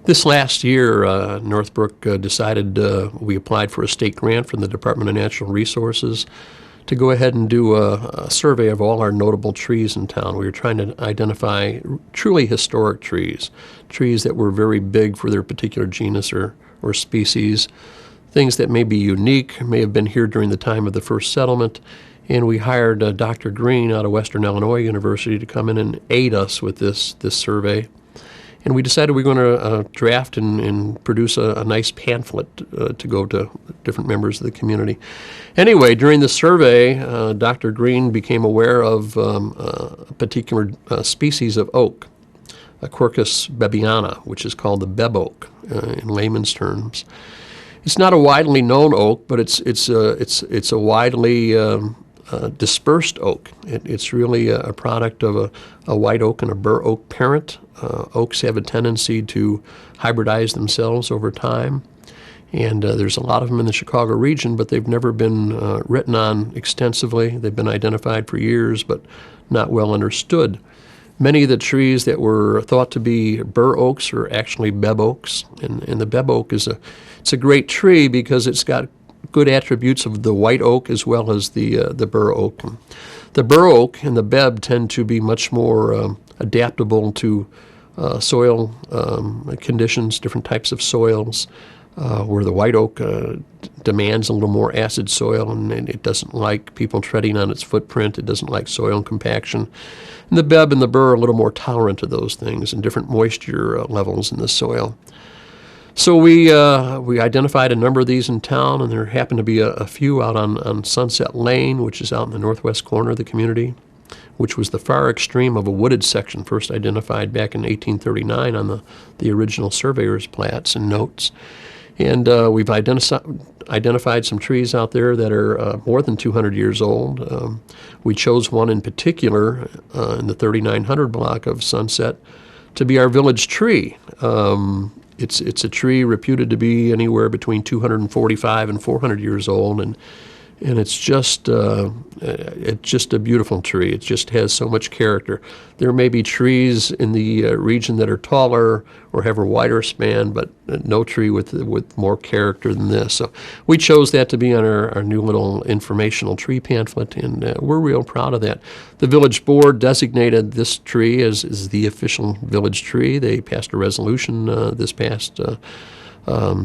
This last year, Northbrook decided we applied for a state grant from the Department of Natural Resources to go ahead and do a survey of all our notable trees in town. We were trying to identify truly historic trees that were very big for their particular genus or species, things that may be unique, may have been here during the time of the first settlement. And we hired Dr. Green out of Western Illinois University to come in and aid us with this survey. And we decided we were going to draft and produce a nice pamphlet to go to different members of the community. Anyway, during the survey, Dr. Green became aware of a particular species of oak, a Quercus bebiana, which is called the beb oak in layman's terms. It's not a widely known oak, but it's a widely dispersed oak. It's really a product of a white oak and a bur oak parent. Oaks have a tendency to hybridize themselves over time, and there's a lot of them in the Chicago region, but they've never been written on extensively. They've been identified for years, but not well understood. Many of the trees that were thought to be bur oaks are actually beb oaks, and the beb oak is a great tree because it's got good attributes of the white oak as well as the bur oak. The bur oak and the beb tend to be much more adaptable to soil conditions, different types of soils, where the white oak demands a little more acid soil, and it doesn't like people treading on its footprint. It doesn't like soil compaction. And the beb and the bur are a little more tolerant to those things and different moisture levels in the soil. So we identified a number of these in town, and there happened to be a few out on Sunset Lane, which is out in the northwest corner of the community, which was the far extreme of a wooded section first identified back in 1839 on the original surveyor's plats and notes. And we've identified some trees out there that are more than 200 years old. We chose one in particular in the 3900 block of Sunset to be our village tree. It's a tree reputed to be anywhere between 245 and 400 years old, and it's just a beautiful tree. It just has so much character. There may be trees in the region that are taller or have a wider span, but no tree with more character than this. So we chose that to be on our new little informational tree pamphlet, and we're real proud of that. The village board designated this tree as the official village tree. They passed a resolution this past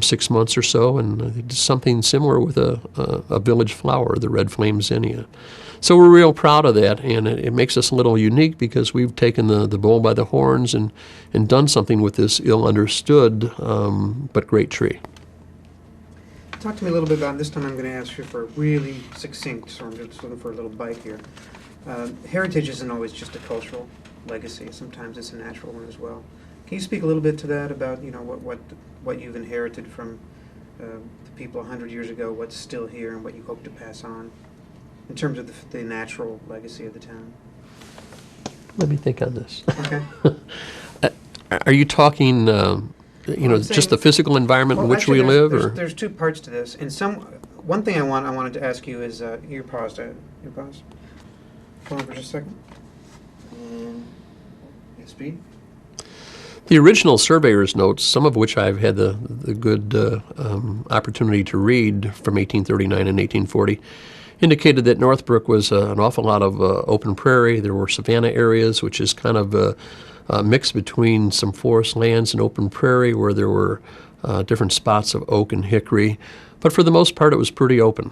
6 months or so, and they did something similar with a village flower, the red flame zinnia. So we're real proud of that, and it makes us a little unique because we've taken the bull by the horns and done something with this ill-understood but great tree. Talk to me a little bit about, this time I'm going to ask you for a really succinct, so I'm just looking for a little bite here. Heritage isn't always just a cultural legacy. Sometimes it's a natural one as well. Can you speak a little bit to that about, you know, what you've inherited from the people 100 years ago, what's still here, and what you hope to pass on in terms of the natural legacy of the town? Let me think on this. Okay. Are you talking, just the physical environment in which actually, we live? There's two parts to this. One thing I wanted to ask you is, you paused. You paused? Hold on for just a second. Speed? The original surveyor's notes, some of which I've had the good opportunity to read from 1839 and 1840, indicated that Northbrook was an awful lot of open prairie. There were savanna areas, which is kind of a mix between some forest lands and open prairie, where there were different spots of oak and hickory. But for the most part, it was pretty open.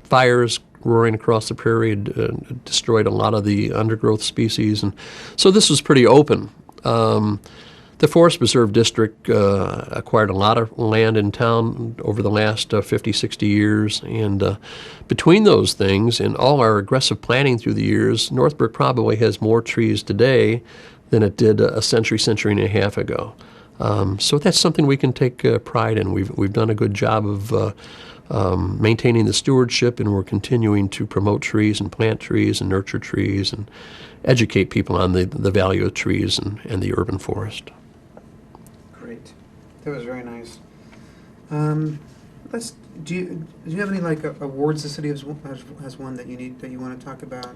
Fires roaring across the prairie had destroyed a lot of the undergrowth species, and so this was pretty open. The Forest Preserve District acquired a lot of land in town over the last 50, 60 years, and between those things and all our aggressive planning through the years, Northbrook probably has more trees today than it did a century and a half ago. So that's something we can take pride in. We've done a good job of maintaining the stewardship, and we're continuing to promote trees and plant trees and nurture trees and educate people on the value of trees and the urban forest. Great. That was very nice. Do you have any awards the city has won that you want to talk about?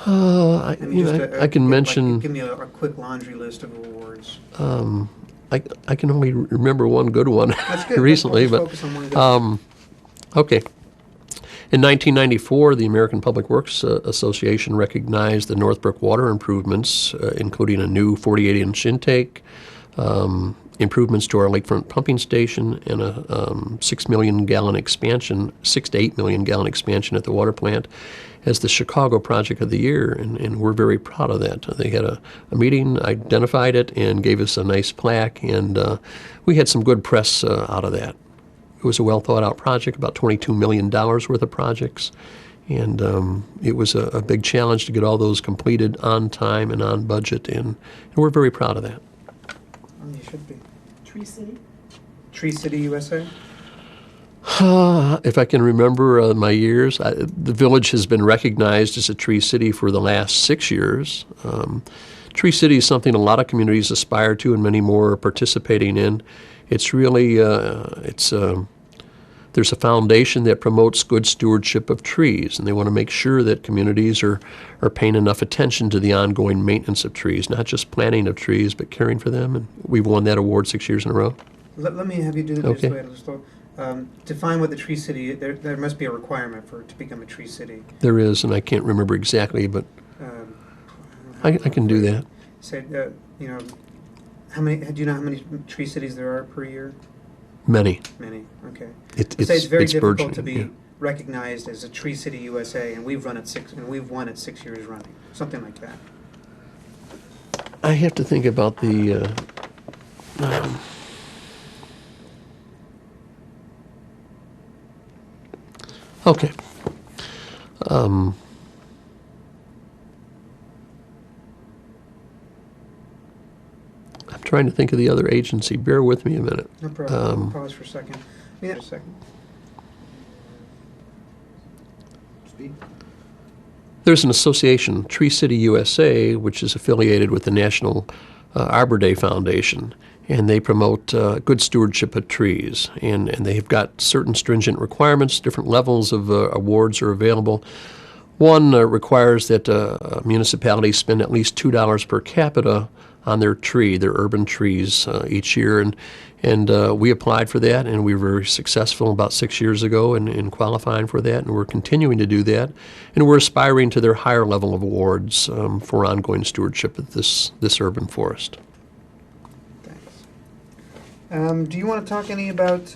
I can mention. Give me a quick laundry list of awards. I can only remember one good one recently, Let's but focus on one good okay. In 1994, the American Public Works Association recognized the Northbrook water improvements, including a new 48-inch intake, improvements to our lakefront pumping station, and a 6 million gallon expansion, 6 to 8 million gallon expansion at the water plant, as the Chicago Project of the Year, and we're very proud of that. They had a meeting, identified it, and gave us a nice plaque, and we had some good press out of that. It was a well-thought-out project, about $22 million worth of projects, and it was a big challenge to get all those completed on time and on budget, and we're very proud of that. You should be. Tree City? Tree City, USA? If I can remember my years, the village has been recognized as a Tree City for the last 6 years. Tree City is something a lot of communities aspire to and many more are participating in. It's really, there's a foundation that promotes good stewardship of trees, and they want to make sure that communities are paying enough attention to the ongoing maintenance of trees, not just planting of trees, but caring for them, and we've won that award 6 years in a row. Let me have you do this Okay. way. Define what the Tree City, there must be a requirement for it to become a Tree City. There is, and I can't remember exactly, but I can do that. Say, how many? Do you know how many Tree Cities there are per year? Many. Many. Okay. It's very it's difficult burgeoning, to be yeah. recognized as a Tree City USA, and we've won it 6 years running, something like that. I have to think about the. Okay. I'm trying to think of the other agency. Bear with me a minute. No problem. Pause for a second. Yeah, a second. Speak. There's an association, Tree City USA, which is affiliated with the National Arbor Day Foundation, and they promote good stewardship of trees. And they've got certain stringent requirements. Different levels of awards are available. One requires that municipalities spend at least $2 per capita on their urban trees each year. And we applied for that, and we were very successful about 6 years ago in qualifying for that, and we're continuing to do that. And we're aspiring to their higher level of awards for ongoing stewardship of this urban forest. Thanks. Do you want to talk any about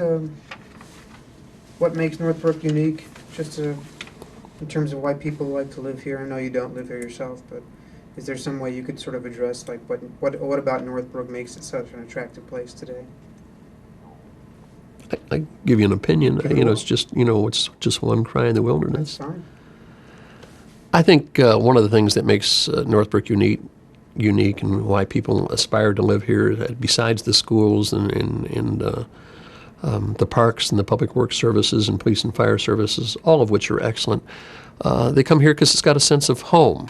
what makes Northbrook unique, just in terms of why people like to live here? I know you don't live here yourself, but is there some way you could sort of address, like, what about Northbrook makes it such an attractive place today? I give you an opinion. Okay. It's just one cry in the wilderness. That's fine. I think one of the things that makes Northbrook unique and why people aspire to live here, besides the schools and the parks and the public works services and police and fire services, all of which are excellent, they come here because it's got a sense of home.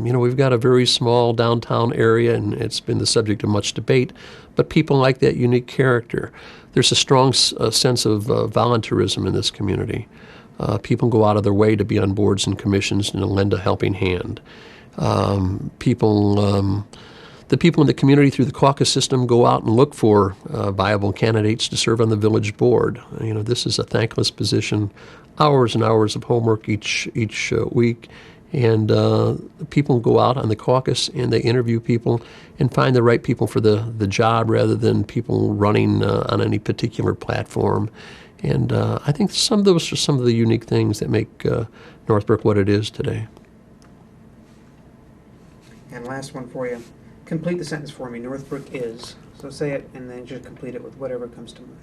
We've got a very small downtown area, and it's been the subject of much debate, but people like that unique character. There's a strong sense of volunteerism in this community. People go out of their way to be on boards and commissions and to lend a helping hand. The people in the community through the caucus system go out and look for viable candidates to serve on the village board. This is a thankless position, hours and hours of homework each week. And people go out on the caucus and they interview people and find the right people for the job rather than people running on any particular platform. And I think some of those are some of the unique things that make Northbrook what it is today. And last one for you. Complete the sentence for me. Northbrook is. So say it and then just complete it with whatever comes to mind.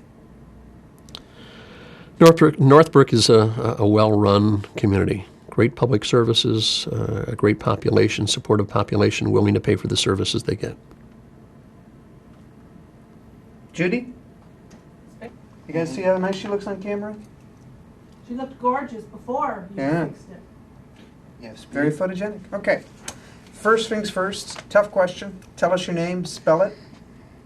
Northbrook is a well-run community. Great public services, a great population, supportive population, willing to pay for the services they get. Judy? You guys see how nice she looks on camera? She looked gorgeous before you Yeah. fixed it. Yes, very photogenic. Okay. First things first, tough question. Tell us your name, spell it.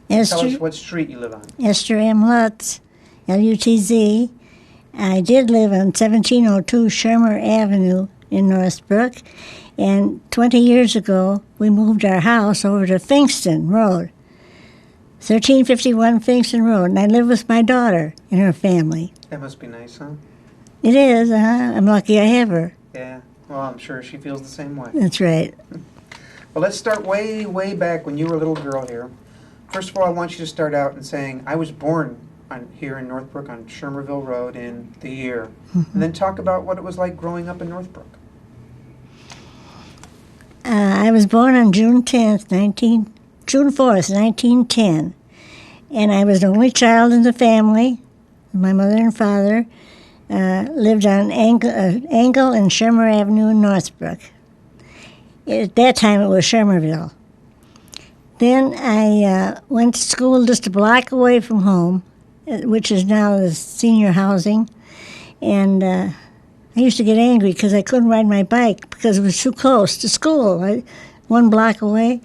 Tell us Esther, what street you live on. Esther M. Lutz, Lutz. I did live on 1702 Shermer Avenue in Northbrook, and 20 years ago we moved our house over to Finkston Road, 1351 Finkston Road, and I live with my daughter and her family. That must be nice, huh? It is, I'm lucky I have her. Yeah. Well, I'm sure she feels the same way. That's right. Well, let's start way, way back when you were a little girl here. First of all, I want you to start out in saying, I was born here in Northbrook on Shermerville Road in the year. And then talk about what it was like growing up in Northbrook. I was born on June 4th, 1910. And I was the only child in the family. My mother and father lived on Angle and Shermer Avenue in Northbrook. At that time, it was Shermerville. Then I went to school just a block away from home, which is now the senior housing. And I used to get angry because I couldn't ride my bike because it was too close to school, 1 block away.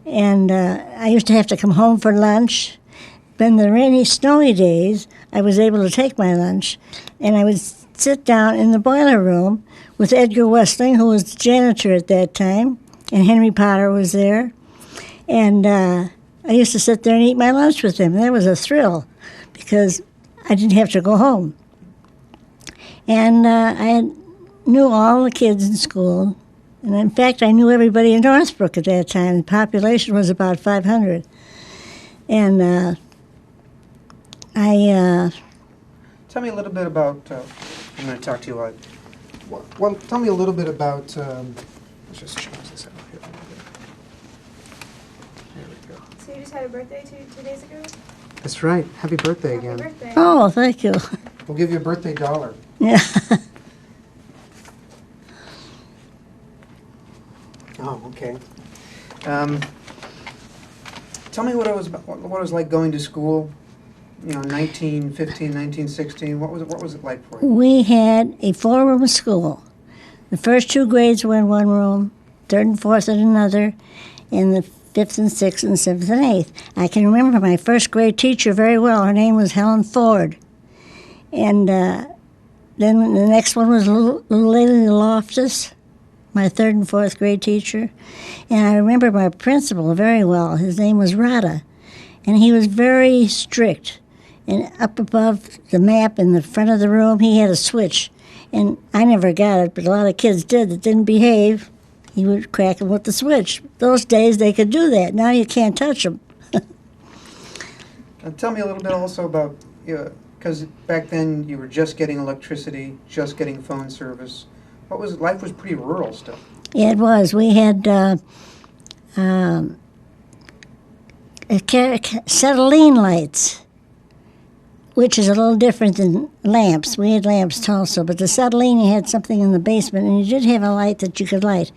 And I used to have to come home for lunch. Then the rainy, snowy days, I was able to take my lunch, and I would sit down in the boiler room with Edgar Westling, who was the janitor at that time, and Henry Potter was there. And I used to sit there and eat my lunch with him. And that was a thrill because I didn't have to go home. And I knew all the kids in school. And in fact, I knew everybody in Northbrook at that time. The population was about 500. And Tell me a little bit about, I'm going to talk to you well, tell me a little bit about, let's just change this out here. There we go. So you just had a birthday two days ago? That's right. Happy birthday Happy again. birthday. oh, thank you. We'll give you a birthday dollar. Yeah. Oh, okay. Tell me what it was like going to school, 1915, 1916. What was it like for you? We had a 4-room school. The first 2 grades were in one room, 3rd and 4th in another, and the 5th and 6th and 7th and 8th. I can remember my first grade teacher very well. Her name was Helen Ford. And then the next one was Little Lady Loftus, my 3rd and 4th grade teacher. And I remember my principal very well. His name was Rada. And he was very strict. And up above the map in the front of the room, he had a switch. And I never got it, but a lot of kids did that didn't behave. He would crack them with the switch. Those days they could do that. Now you can't touch them. Tell me a little bit also about, because back then you were just getting electricity, just getting phone service. What was it? Life was pretty rural still. Yeah, it was. We had acetylene lights, which is a little different than lamps. We had lamps also, but the acetylene, you had something in the basement, and you did have a light that you could light.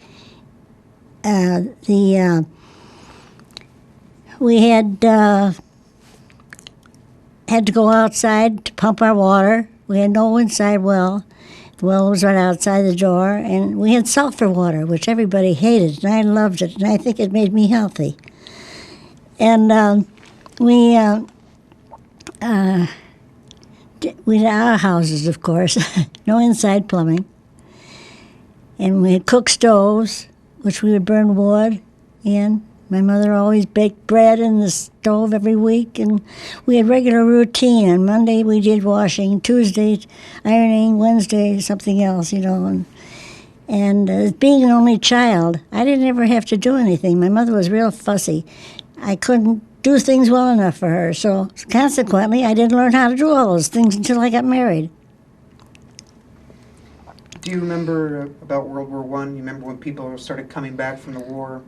We had to go outside to pump our water. We had no inside well. The well was right outside the door, and we had sulfur water, which everybody hated, and I loved it, and I think it made me healthy. And we had our houses, of course, no inside plumbing. And we had cook stoves, which we would burn wood in. My mother always baked bread in the stove every week, and we had regular routine. On Monday we did washing, Tuesday ironing, Wednesday something else, And being an only child, I didn't ever have to do anything. My mother was real fussy. I couldn't do things well enough for her, so consequently I didn't learn how to do all those things until I got married. Do you remember about World War I? You remember when people started coming back from the war?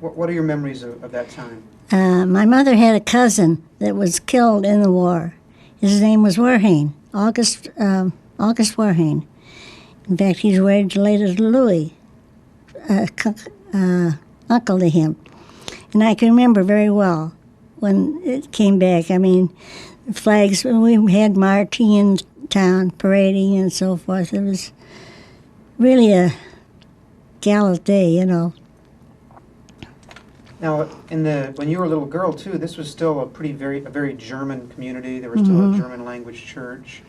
What are your memories of that time? My mother had a cousin that was killed in the war. His name was Warhane, August Warhane. In fact, he's related to Louis, uncle to him. And I can remember very well when it came back. I mean, flags, we had marching in town, parading and so forth. It was really a gallant day, Now, when you were a little girl too, this was still a very German community. There was still a German language church.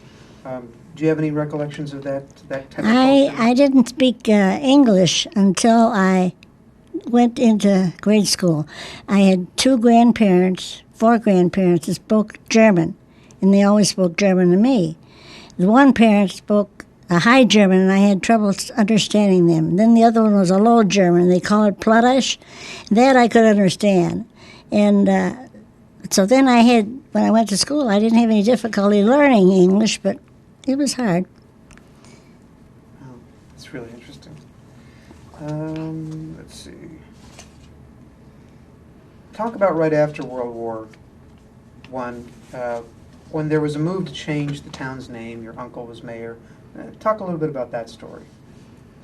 Do you have any recollections of that type of culture? I didn't speak English until I went into grade school. I had 4 grandparents that spoke German, and they always spoke German to me. The one parent spoke a high German, and I had trouble understanding them. Then the other one was a low German. They call it Plattdeutsch. That I could understand. And so then when I went to school, I didn't have any difficulty learning English, but it was hard. Oh, that's really interesting. Let's see. Talk about right after World War I, when there was a move to change the town's name. Your uncle was mayor. Talk a little bit about that story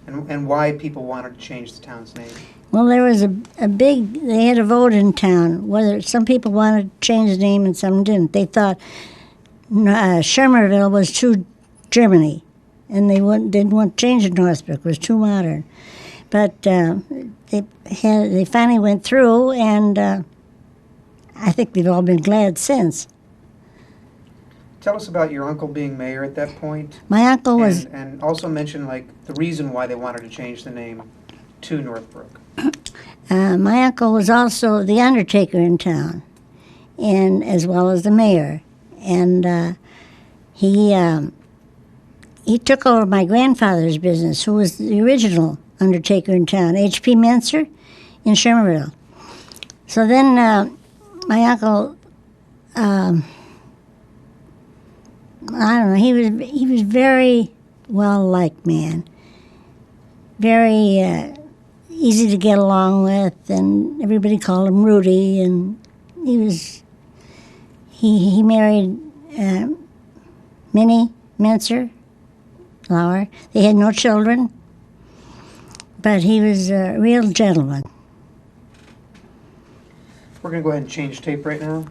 and why people wanted to change the town's name. Well, there was they had a vote in town, whether some people wanted to change the name and some didn't. They thought Schermerville was too Germany, and they didn't want to change it. Northbrook was too modern. But they finally went through, and I think they've all been glad since. Tell us about your uncle being mayor at that point. My uncle was... And also mention, the reason why they wanted to change the name to Northbrook. My uncle was also the undertaker in town, and as well as the mayor. And he took over my grandfather's business, who was the original undertaker in town, H.P. Menser in Schermerville. So then my uncle... I don't know. He was very well-liked man, very easy to get along with, and everybody called him Rudy. And he married Minnie Menser Lauer. They had no children, but he was a real gentleman. We're gonna go ahead and change tape right now.